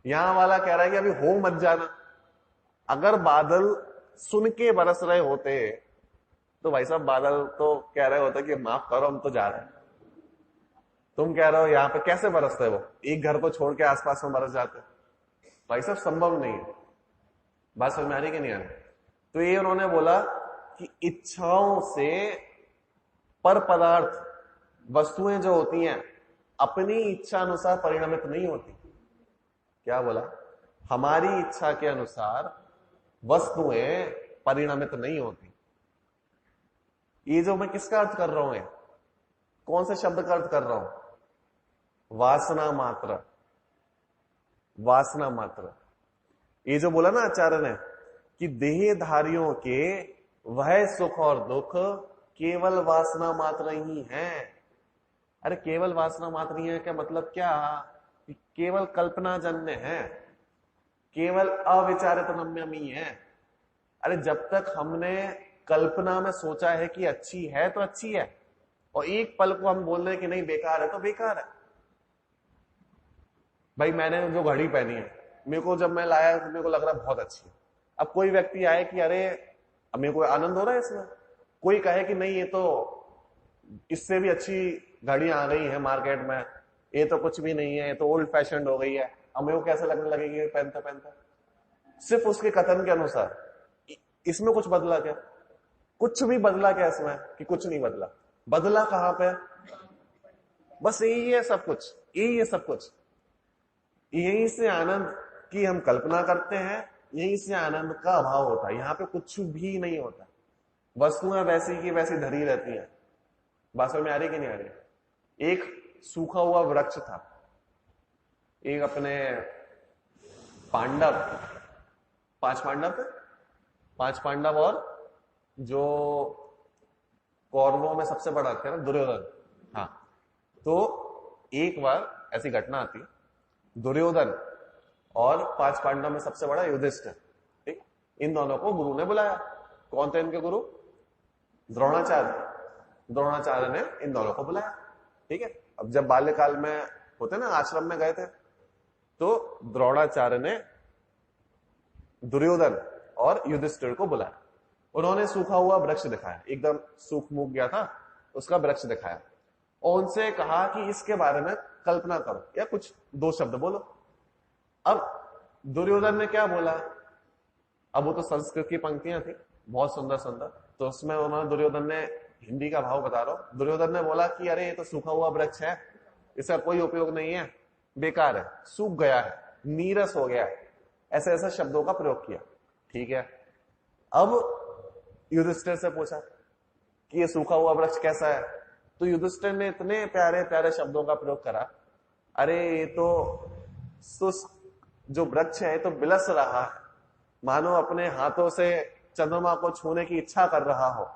यहां वाला कह रहा है कि अभी हो मत जाना। अगर बादल सुन के बरस रहे होते तो भाई साहब बादल तो कह रहे होते कि माफ करो हम तो जा रहे हैं। तुम कह रहे हो यहां पे कैसे बरसते वो, एक घर को छोड़ के आसपास में बरस जाते। भाई साहब संभव नहीं है। बात समझ में आ रही कि नहीं आ रही? तो ये उन्होंने बोला कि इच्छाओं से पर पदार्थ वस्तुएं जो होती हैं अपनी इच्छा अनुसार परिणमित नहीं होती। क्या बोला? हमारी इच्छा के अनुसार वस्तुएं परिणमित नहीं होती। ये जो मैं किसका अर्थ कर रहा हूं, कौन से शब्द का अर्थ कर रहा हूं? वासना मात्र। वासना मात्र। ये जो बोला ना आचार्य ने कि देहधारियों के वह सुख और दुख केवल वासना मात्र ही है। अरे केवल वासना मात्र ही है क्या मतलब क्या? कि केवल कल्पना जन्य है, केवल अविचारित नम्यम ही है। अरे जब तक हमने कल्पना में सोचा है कि अच्छी है तो अच्छी है, और एक पल को हम बोल रहे हैं कि नहीं बेकार है तो बेकार है। भाई मैंने जो घड़ी पहनी है, मेरे को जब मैं लाया तो मेरे को लग रहा है बहुत अच्छी है। अब कोई व्यक्ति आए कि अरे अब मेरे को आनंद हो रहा है इसमें, कोई कहे कि नहीं ये तो इससे भी अच्छी घड़ी आ गई है मार्केट में, ये तो कुछ भी नहीं है, ये तो ओल्ड फैशन हो गई है। अब मेरे को कैसे लगने लगेगी पहनते पहनते? सिर्फ उसके कथन के अनुसार। इसमें कुछ बदला क्या? कुछ भी बदला क्या इसमें? कि कुछ नहीं बदला। बदला कहां पे? बस यही है सब कुछ, यही है सब कुछ। यहीं से आनंद की हम कल्पना करते हैं, यहीं से आनंद का अभाव होता है। यहां पे कुछ भी नहीं होता, वस्तुएं वैसी की वैसी धरी रहती हैं। बात में आ रही कि नहीं आ रही? एक सूखा हुआ वृक्ष था, एक अपने पांडव, 5 पांडव थे, 5 पांडव और जो कौरवों में सबसे बड़ा थे ना दुर्योधन। हाँ, तो एक बार ऐसी घटना आती, दुर्योधन और 5 पांडव में सबसे बड़ा युधिष्ठिर, ठीक, इन दोनों को गुरु ने बुलाया। कौन थे इनके गुरु? द्रोणाचार्य। द्रोणाचार्य ने इन दोनों को बुलाया, ठीक है। अब जब बाल्यकाल में होते ना आश्रम में गए थे, तो द्रोणाचार्य ने दुर्योधन और युधिष्ठिर को बुलाया। उन्होंने सूखा हुआ वृक्ष दिखाया, एकदम सूख मूक गया था, उसका वृक्ष दिखाया और उनसे कहा कि इसके बारे में कल्पना करो या कुछ 2 शब्द बोलो। अब दुर्योधन ने क्या बोला? अब वो तो संस्कृत की पंक्तियां थी बहुत सुंदर सुंदर, तो उसमें उन्होंने, दुर्योधन ने, हिंदी का भाव बता रहा हूं, दुर्योधन ने बोला कि अरे ये तो सूखा हुआ वृक्ष है, इसका कोई उपयोग नहीं है, बेकार है, सूख गया है, नीरस हो गया है, ऐसे ऐसे शब्दों का प्रयोग किया, ठीक है। अब युधिष्ठिर से पूछा कि ये सूखा हुआ वृक्ष कैसा है, तो युधिष्ठिर ने इतने प्यारे प्यारे शब्दों का प्रयोग करा, अरे ये तो जो वृक्ष है तो बिलस रहा है, मानो अपने हाथों से चंद्रमा को छूने की इच्छा कर रहा हो।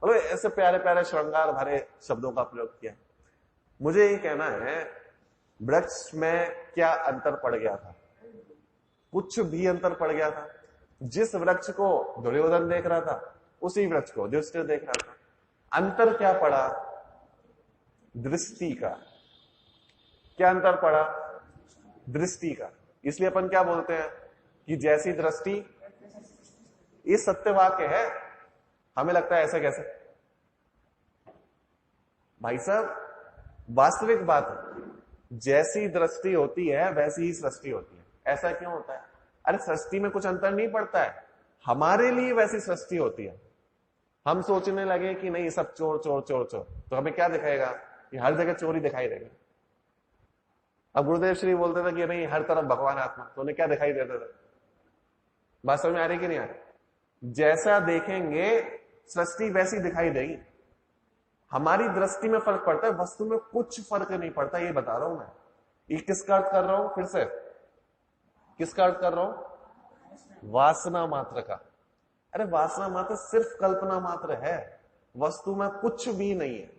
और ऐसे प्यारे प्यारे श्रृंगार भरे शब्दों का प्रयोग किया। मुझे ये कहना है, वृक्ष में क्या अंतर पड़ गया था? कुछ भी अंतर पड़ गया था। जिस वृक्ष को दुर्योधन देख रहा था, उसी वृक्ष को युधिष्ठिर देख रहा था। अंतर क्या पड़ा? दृष्टि का। क्या अंतर पड़ा? दृष्टि का। इसलिए अपन क्या बोलते हैं कि जैसी दृष्टि, ये सत्य वाक्य है। हमें लगता है ऐसे कैसे? भाई साहब वास्तविक बात है, जैसी दृष्टि होती है वैसी ही सृष्टि होती है। ऐसा क्यों होता है? अरे सृष्टि में कुछ अंतर नहीं पड़ता है, हमारे लिए वैसी सृष्टि होती है। हम सोचने लगे कि नहीं सब चोर चोर चोर चोर, तो हमें क्या दिखाएगा कि हर जगह चोरी दिखाई देगा। अब गुरुदेव श्री बोलते थे कि नहीं हर तरफ भगवान आत्मा, तो उन्हें क्या दिखाई देता था? बात समझ में आ रही कि नहीं आ रही? जैसा देखेंगे सृष्टि वैसी दिखाई देगी। हमारी दृष्टि में फर्क पड़ता है, वस्तु में कुछ फर्क नहीं पड़ता, ये बता रहा हूं मैं। ये किसका अर्थ कर रहा हूं? फिर से किसका अर्थ कर रहा हूं? वासना मात्र का। अरे वासना मात्र सिर्फ कल्पना मात्र है, वस्तु में कुछ भी नहीं है,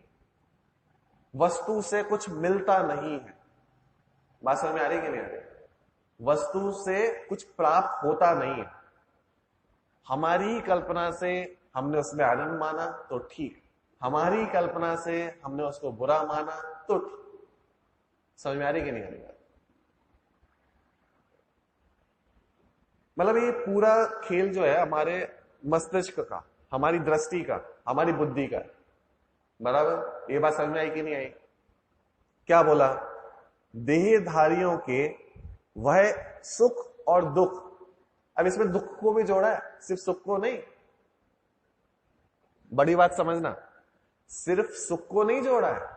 वस्तु से कुछ मिलता नहीं है। बात समझ में आ रही कि नहीं आ रही? वस्तु से कुछ प्राप्त होता नहीं है, हमारी कल्पना से हमने उसमें आनंद माना तो ठीक, हमारी कल्पना से हमने उसको बुरा माना तो ठीक। समझ में आ रही कि नहीं आ रही? मतलब ये पूरा खेल जो है हमारे मस्तिष्क का, हमारी दृष्टि का, हमारी बुद्धि का, बराबर? ये बात समझ में आई कि नहीं आई? क्या बोला? देहधारियों के वह सुख और दुख, अब इसमें दुख को भी जोड़ा है, सिर्फ सुख को नहीं। बड़ी बात समझना, सिर्फ सुख को नहीं जोड़ा है,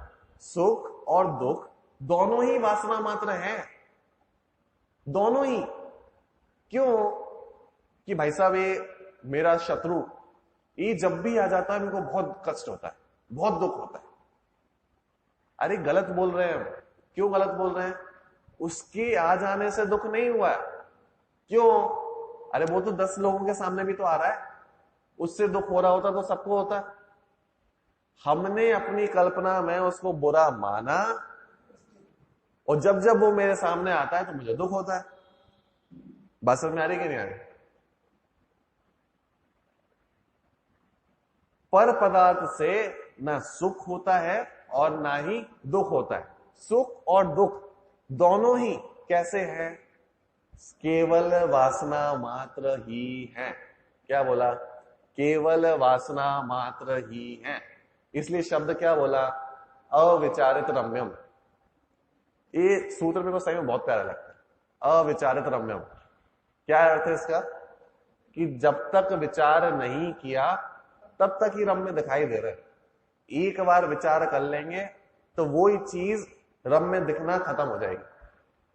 सुख और दुख दोनों ही वासना मात्र हैं, दोनों ही। क्यों? कि भाई साहब ये मेरा शत्रु, ये जब भी आ जाता है मेरे को बहुत कष्ट होता है, बहुत दुख होता है। अरे गलत बोल रहे हैं। क्यों गलत बोल रहे हैं? उसके आ जाने से दुख नहीं हुआ है। क्यों? अरे वो तो 10 लोगों के सामने भी तो आ रहा है, उससे दुख हो रहा होता तो सबको होता। हमने अपनी कल्पना में उसको बुरा माना, और जब जब वो मेरे सामने आता है तो मुझे दुख होता है। बात समझ में आ रही कि नहीं आ रही? पर पदार्थ से ना सुख होता है और ना ही दुख होता है। सुख और दुख दोनों ही कैसे हैं? केवल वासना मात्र ही है। क्या बोला? केवल वासना मात्र ही है। इसलिए शब्द क्या बोला? अविचारित रम्यम। ये सूत्र मेरे को सही में बहुत प्यारा लगता है, अविचारित रम्यम। क्या अर्थ है इसका? कि जब तक विचार नहीं किया तब तक ही रम्य दिखाई दे रहे। एक बार विचार कर लेंगे तो वो ही चीज रम्य दिखना खत्म हो जाएगी।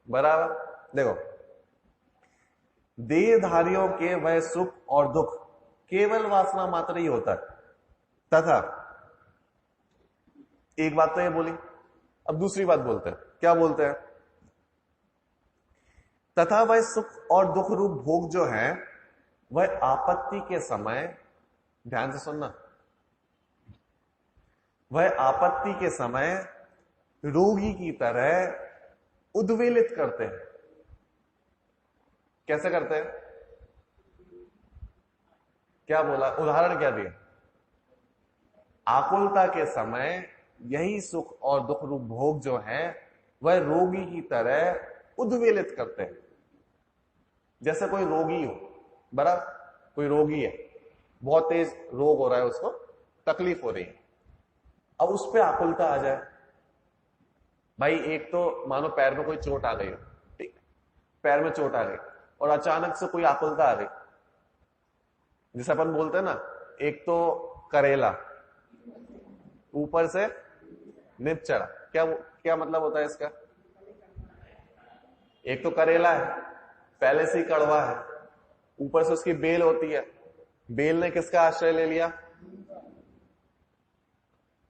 बराबर? देखो, देहधारियों के वह सुख और दुख केवल वासना मात्र ही होता है। तथा एक बात तो ये बोली, अब दूसरी बात बोलते हैं। क्या बोलते हैं? तथा वह सुख और दुख रूप भोग जो है वह आपत्ति के समय, ध्यान से सुनना, वह आपत्ति के समय रोगी की तरह उद्वेलित करते हैं। कैसे करते हैं? क्या बोला? उदाहरण क्या दिया? आकुलता के समय यही सुख और दुख रूप भोग जो है वह रोगी की तरह उद्वेलित करते हैं। जैसे कोई रोगी हो, बराबर? कोई रोगी है, बहुत तेज रोग हो रहा है, उसको तकलीफ हो रही है। अब उस पर आकुलता आ जाए। भाई एक तो मानो पैर में कोई चोट आ गई हो, ठीक, पैर में चोट आ गई और अचानक से कोई आकुलता आ गई। जैसे अपन बोलते हैं ना, एक तो करेला, ऊपर से निप चढ़ा। क्या मतलब होता है इसका? एक तो करेला है, पहले से ही कड़वा है, ऊपर से उसकी बेल होती है, बेल ने किसका आश्रय ले लिया?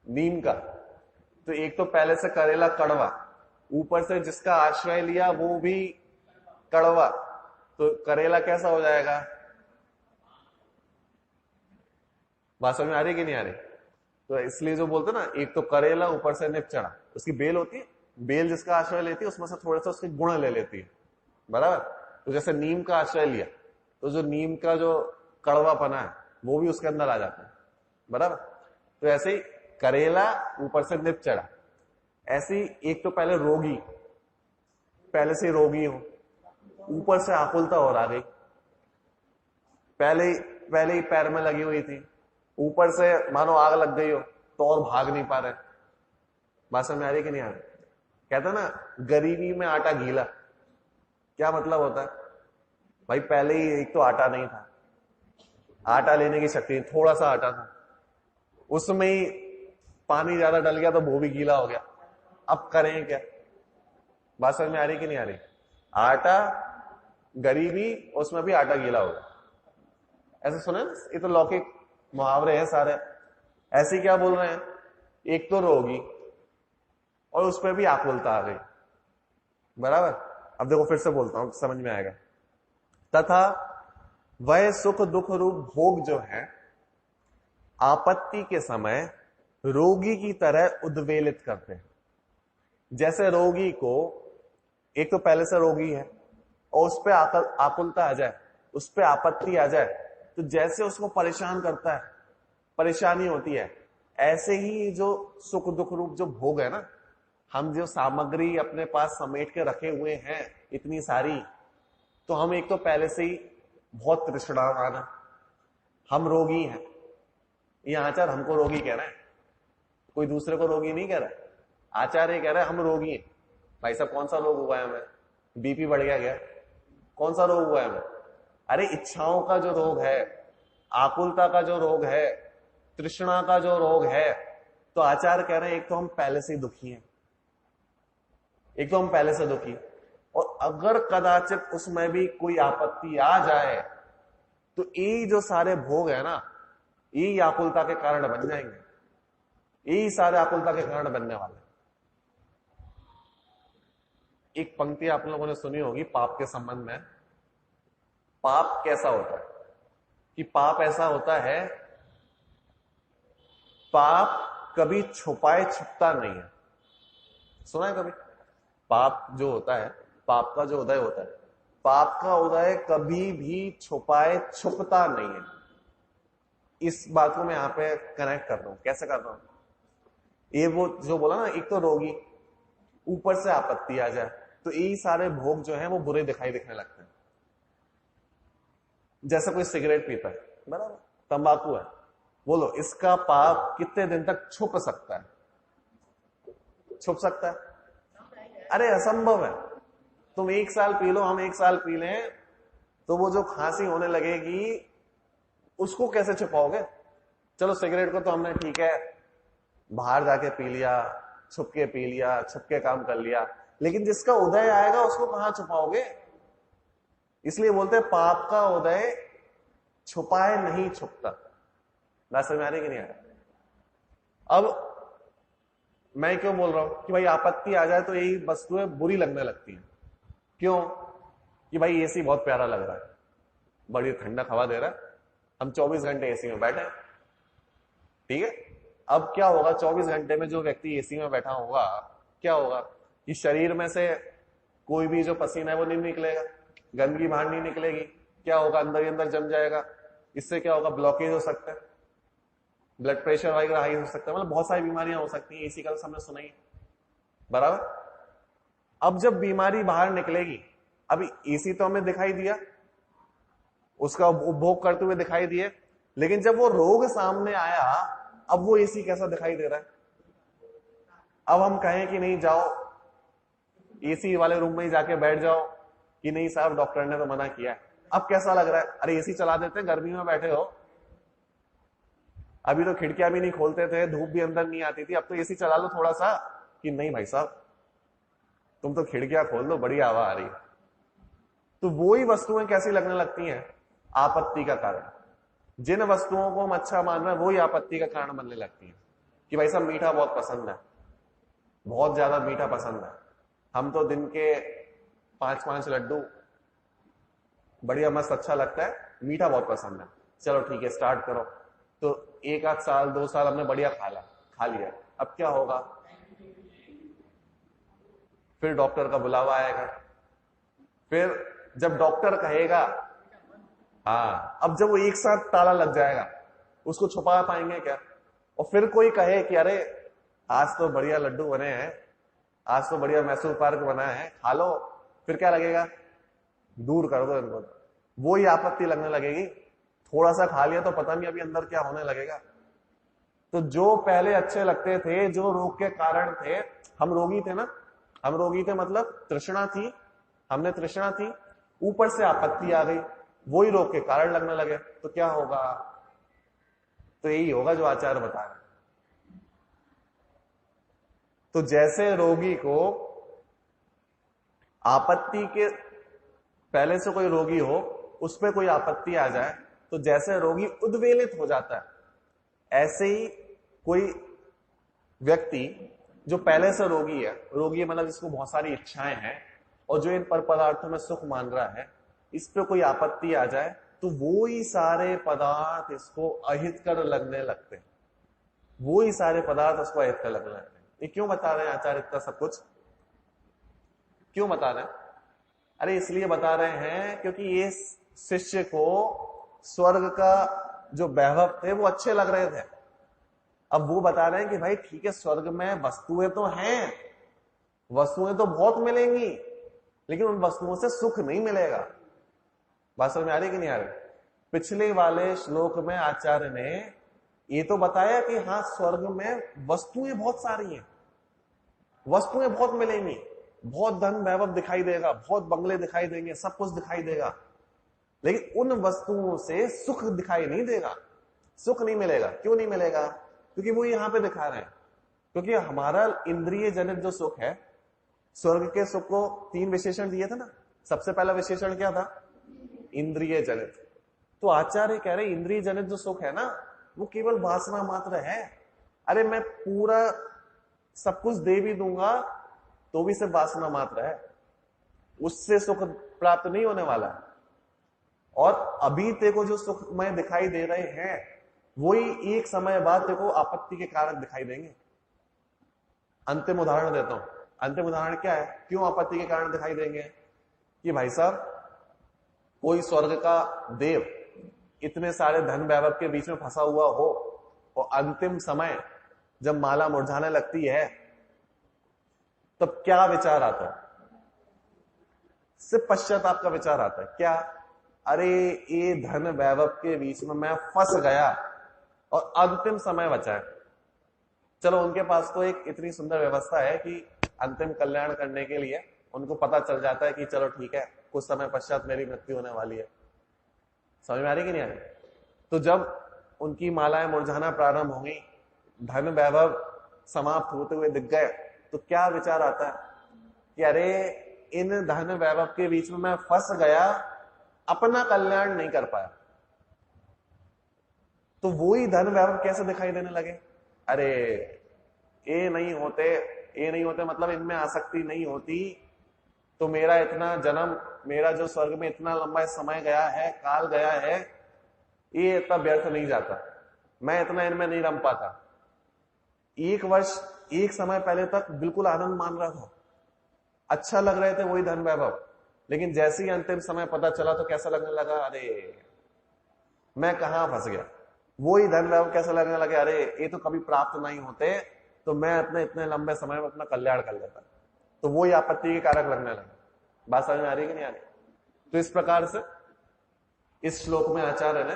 नीम का। तो एक तो पहले से करेला कड़वा, ऊपर से जिसका आश्रय लिया वो भी कड़वा, तो करेला कैसा हो जाएगा? बात समझ में आ रही कि नहीं आ रही? तो इसलिए जो बोलते ना, एक तो करेला ऊपर से निप चढ़ा, उसकी बेल होती है, बेल जिसका आश्रय लेती है उसमें से थोड़ा सा उसके गुण ले लेती है। बराबर? तो जैसे नीम का आश्रय लिया तो जो नीम का जो कड़वापना है वो भी उसके अंदर आ जाता है। बराबर? तो ऐसे ही करेला ऊपर से निप चढ़ा, ऐसी एक तो पहले रोगी, पहले से रोगी हो, ऊपर से आकुलता और आ गई, पहले ही पैर में लगी हुई थी, ऊपर से मानो आग लग गई हो तो और भाग नहीं पा रहे। बात समझ में आ रही कि नहीं आ रही? कहता ना, गरीबी में आटा गीला। क्या मतलब होता है? भाई पहले ही एक तो आटा नहीं था, आटा लेने की शक्ति, थोड़ा सा आटा था, उसमें ही पानी ज्यादा डल गया तो वो भी गीला हो गया। अब करें क्या? बात समझ में आ रही कि नहीं आ रही? आटा, गरीबी, उसमें भी आटा गीला हो गया। ऐसे सुने ना, ये तो लौकिक मुहावरे हैं सारे। ऐसे क्या बोल रहे हैं? एक तो रोगी और उस पर भी आकुलता आ गई। बराबर? अब देखो फिर से बोलता हूं, समझ में आएगा। तथा वह सुख दुख रूप भोग जो है आपत्ति के समय रोगी की तरह उद्वेलित करते हैं। जैसे रोगी को, एक तो पहले से रोगी है और उस पर आकुलता आ जाए, उस पर आपत्ति आ जाए, तो जैसे उसको परेशान करता है, परेशानी होती है, ऐसे ही जो सुख दुख रूप जो भोग है ना, हम जो सामग्री अपने पास समेट के रखे हुए हैं इतनी सारी, तो हम एक तो पहले से ही बहुत तृष्णावान है, हम रोगी हैं। ये आचार्य हमको रोगी कह रहे हैं, कोई दूसरे को रोगी नहीं कह रहा है। आचार्य कह रहे हैं हम रोगी हैं। भाई साहब कौन सा रोग हुआ है हमें? बीपी बढ़ गया क्या? कौन सा रोग हुआ है हमें? अरे इच्छाओं का जो रोग है, आकुलता का जो रोग है, तृष्णा का जो रोग है, तो आचार्य कह रहे हैं एक तो हम पहले से ही दुखी हैं, एक तो हम पहले से दुखी, और अगर कदाचित उसमें भी कोई आपत्ति आ जाए तो ये जो सारे भोग है ना, यही आकुलता के कारण बन जाएंगे, यही सारे आकुलता के कारण बनने वाले। एक पंक्ति आप लोगों ने सुनी होगी पाप के संबंध में। पाप कैसा होता है कि पाप ऐसा होता है, पाप कभी छुपाए छुपता नहीं है। सुना है कभी? पाप जो होता है, पाप का जो उदय होता है, पाप का उदय कभी भी छुपाए छुपता नहीं है। इस बात को मैं यहां पे कनेक्ट कर रहा हूं। कैसे कर रहा हूं? ये वो जो बोला ना, एक तो रोगी, ऊपर से आपत्ति आ जाए, तो यही सारे भोग जो हैं वो बुरे दिखाई दिखने लगते हैं। जैसे कोई सिगरेट पीता है, बराबर, तंबाकू है, बोलो इसका पाप कितने दिन तक छुप सकता है? छुप सकता है? अरे असंभव है। तुम 1 साल पी लो, हम 1 साल पी लें, तो वो जो खांसी होने लगेगी उसको कैसे छुपाओगे? चलो सिगरेट को तो हमने ठीक है बाहर जाके पी लिया, छुप के पी लिया, छुप के काम कर लिया, लेकिन जिसका उदय आएगा उसको कहां छुपाओगे? इसलिए बोलते हैं पाप का उदय छुपाए नहीं छुपता। बात समझ में आ रही कि नहीं आ रहा? अब मैं क्यों बोल रहा हूं कि भाई आपत्ति आ जाए तो यही वस्तुएं बुरी लगने लगती हैं। क्यों? कि भाई एसी बहुत प्यारा लग रहा है, बड़ी ठंडक हवा दे रहा है, हम 24 घंटे एसी में बैठे, ठीक है। अब क्या होगा, 24 घंटे में जो व्यक्ति एसी में बैठा होगा, क्या होगा कि शरीर में से कोई भी जो पसीना है वो नहीं निकलेगा, गंदगी बाहर नहीं निकलेगी, क्या होगा, अंदर ही अंदर जम जाएगा। इससे क्या होगा, ब्लॉकेज हो सकता है, ब्लड प्रेशर वगैरह हाई हो सकता है, मतलब बहुत सारी बीमारियां हो सकती हैं। एसी का तो हमने सुना ही, बराबर। अब जब बीमारी बाहर निकलेगी, अभी एसी तो हमें दिखाई दिया, उसका उपभोग करते हुए दिखाई दिए, लेकिन जब वो रोग सामने आया, अब वो एसी कैसा दिखाई दे रहा है? अब हम कहें कि नहीं जाओ एसी वाले रूम में ही जाके बैठ जाओ, कि नहीं साहब डॉक्टर ने तो मना किया है, अब कैसा लग रहा है? अरे एसी चला देते, गर्मी में बैठे हो, अभी तो खिड़कियां भी नहीं खोलते थे, धूप भी अंदर नहीं आती थी, अब तो एसी चला लो थोड़ा सा। कि नहीं भाई साहब तुम तो खिड़कियां खोल लो, बड़ी हवा आ रही है। तो वो ही वस्तुएं कैसी लगने लगती हैं? आपत्ति का कारण। जिन वस्तुओं को हम अच्छा मान रहे हैं, वो ही आपत्ति का कारण बनने लगती है। कि भाई साहब मीठा बहुत पसंद है, बहुत ज्यादा मीठा पसंद है, हम तो दिन के 5-5 लड्डू, बढ़िया मस्त अच्छा लगता है, मीठा बहुत पसंद है, चलो ठीक है स्टार्ट करो। तो 1 आध साल 2 साल हमने बढ़िया खा लिया, अब क्या होगा? फिर डॉक्टर का बुलावा आएगा, फिर जब डॉक्टर कहेगा, हाँ, अब जब वो एक साथ ताला लग जाएगा, उसको छुपा पाएंगे क्या? और फिर कोई कहे कि अरे आज तो बढ़िया लड्डू बने हैं, आज तो बढ़िया मैसूर पार्क बना है, खा लो, फिर क्या लगेगा? दूर कर दो इनको। वो ही आपत्ति लगने लगेगी। थोड़ा सा खा लिया तो पता नहीं अभी अंदर क्या होने लगेगा। तो जो पहले अच्छे लगते थे, जो रोग के कारण थे, हम रोगी थे ना, हम रोगी थे मतलब तृष्णा थी, हमने तृष्णा थी, ऊपर से आपत्ति आ गई, वही रोग के कारण लगने लगे, तो क्या होगा? तो यही होगा जो आचार्य बता रहे। तो जैसे रोगी को आपत्ति के, पहले से कोई रोगी हो, उस पर कोई आपत्ति आ जाए तो जैसे रोगी उद्वेलित हो जाता है, ऐसे ही कोई व्यक्ति जो पहले से रोगी है, रोगी मतलब जिसको बहुत सारी इच्छाएं हैं और जो इन पर पदार्थों में सुख मान रहा है, इस पे कोई आपत्ति आ जाए तो वो ही सारे पदार्थ इसको अहितकर लगने लगते हैं, वो ही सारे पदार्थ उसको अहितकर लगने लगते हैं। ये क्यों बता रहे हैं आचार्य इतना सब कुछ? क्यों बता रहे हैं? अरे इसलिए बता रहे हैं क्योंकि ये शिष्य को स्वर्ग का जो वैभव थे वो अच्छे लग रहे थे। अब वो बता रहे हैं कि भाई ठीक है, स्वर्ग में वस्तुएं तो हैं, वस्तुएं तो बहुत मिलेंगी, लेकिन उन वस्तुओं से सुख नहीं मिलेगा। बात समझ में आ रही कि नहीं आ रही? पिछले वाले श्लोक में आचार्य ने ये तो बताया कि हाँ, स्वर्ग में वस्तुएं बहुत सारी हैं, वस्तुएं बहुत मिलेंगी, बहुत धन वैभव दिखाई देगा, बहुत बंगले दिखाई देंगे, सब कुछ दिखाई देगा, लेकिन उन वस्तुओं से सुख दिखाई नहीं देगा, सुख नहीं मिलेगा। क्यों नहीं मिलेगा? क्योंकि वो यहां पे दिखा रहे हैं, क्योंकि हमारा इंद्रिय जनित जो सुख है, स्वर्ग के सुख को 3 विशेषण दिए थे ना। सबसे पहला विशेषण क्या था? इंद्रिय जनित। तो आचार्य कह रहे इंद्रिय जनित जो सुख है ना, वो केवल वासना मात्र है। अरे मैं पूरा सब कुछ दे भी दूंगा तो भी सिर्फ वासना मात्र है, उससे सुख प्राप्त नहीं होने वाला है। और अभी तेरे को जो सुखमय दिखाई दे रहे हैं वही एक समय बाद तेरे को आपत्ति के कारक दिखाई देंगे। अंतिम उदाहरण देता हूं। अंतिम उदाहरण क्या है? क्यों आपत्ति के कारण दिखाई देंगे? कि भाई साहब, कोई स्वर्ग का देव इतने सारे धन वैभव के बीच में फंसा हुआ हो और अंतिम समय जब माला मुरझाने लगती है तब क्या विचार आता है? सिर्फ पश्चाताप का विचार आता है। क्या? अरे ये धन वैभव के बीच में मैं फंस गया और अंतिम समय बचा है। चलो, उनके पास तो एक इतनी सुंदर व्यवस्था है कि अंतिम कल्याण करने के लिए उनको पता चल जाता है कि चलो ठीक है, कुछ समय पश्चात मेरी मृत्यु होने वाली है। समझ में आ रही कि नहीं आ रही? तो जब उनकी मालाएं मुरझाना प्रारंभ हो गई, धन वैभव समाप्त होते हुए दिख गए, तो क्या विचार आता है कि अरे इन धन वैभव के बीच में मैं फंस गया, अपना कल्याण नहीं कर पाया। तो वो ही धन वैभव कैसे दिखाई देने लगे? अरे ये नहीं होते मतलब इनमें आसक्ति नहीं होती तो मेरा इतना जन्म, मेरा जो स्वर्ग में इतना लंबा समय गया है, काल गया है, ये इतना व्यर्थ नहीं जाता, मैं इतना इनमें नहीं रम पाता। 1 वर्ष, एक समय पहले तक बिल्कुल आनंद मान रहा था, अच्छा लग रहे थे वही धन वैभव, लेकिन जैसे ही अंतिम समय पता चला तो कैसा लगने लगा? अरे मैं कहां फंस गया। वही धन वैभव कैसा लगने लगे? अरे ये तो कभी प्राप्त नहीं होते, तो मैं अपने इतने लंबे समय में अपना कल्याण कर लेता। तो वो ही आपत्ति के कारक लगने लगे। बात समझ में आ रही कि नहीं आ रही? तो इस प्रकार से इस श्लोक में आचार्य ने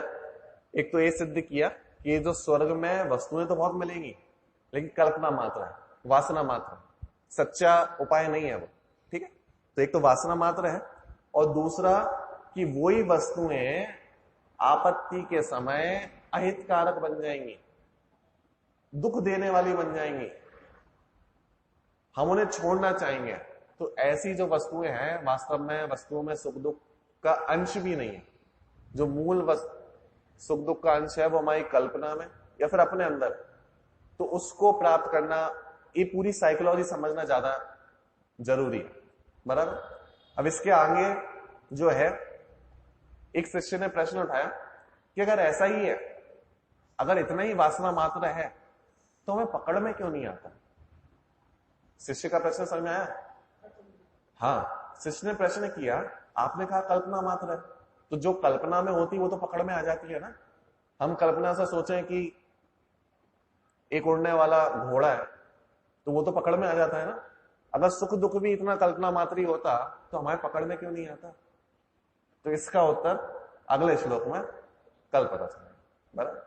एक तो ये सिद्ध किया कि ये जो स्वर्ग में वस्तुएं तो बहुत मिलेंगी, लेकिन कल्पना मात्र है, वासना मात्र है, सच्चा उपाय नहीं है वो। ठीक है? तो एक तो वासना मात्र है, और दूसरा कि वही वस्तुएं आपत्ति के समय अहितकारक बन जाएंगी, दुख देने वाली बन जाएंगी, हम उन्हें छोड़ना चाहेंगे। तो ऐसी जो वस्तुएं हैं, वास्तव में वस्तुओं में सुख दुख का अंश भी नहीं है। जो मूल सुख दुख का अंश है वो हमारी कल्पना में या फिर अपने अंदर, तो उसको प्राप्त करना, ये पूरी साइकोलॉजी समझना ज्यादा जरूरी है। बराबर? अब इसके आगे जो है, एक शिष्य ने प्रश्न उठाया कि अगर ऐसा ही है, अगर इतना ही वासना मात्र है, तो हमें पकड़ में क्यों नहीं आता? शिष्य का प्रश्न समझ में आया? हाँ, शिष्य ने प्रश्न किया, आपने कहा कल्पना मात्र है, तो जो कल्पना में होती वो तो पकड़ में आ जाती है ना। हम कल्पना से सोचें कि एक उड़ने वाला घोड़ा है, तो वो तो पकड़ में आ जाता है ना। अगर सुख दुख भी इतना कल्पना मात्र ही होता तो हमारे पकड़ में क्यों नहीं आता? तो इसका उत्तर अगले श्लोक में कल पता चलेगा। बराबर?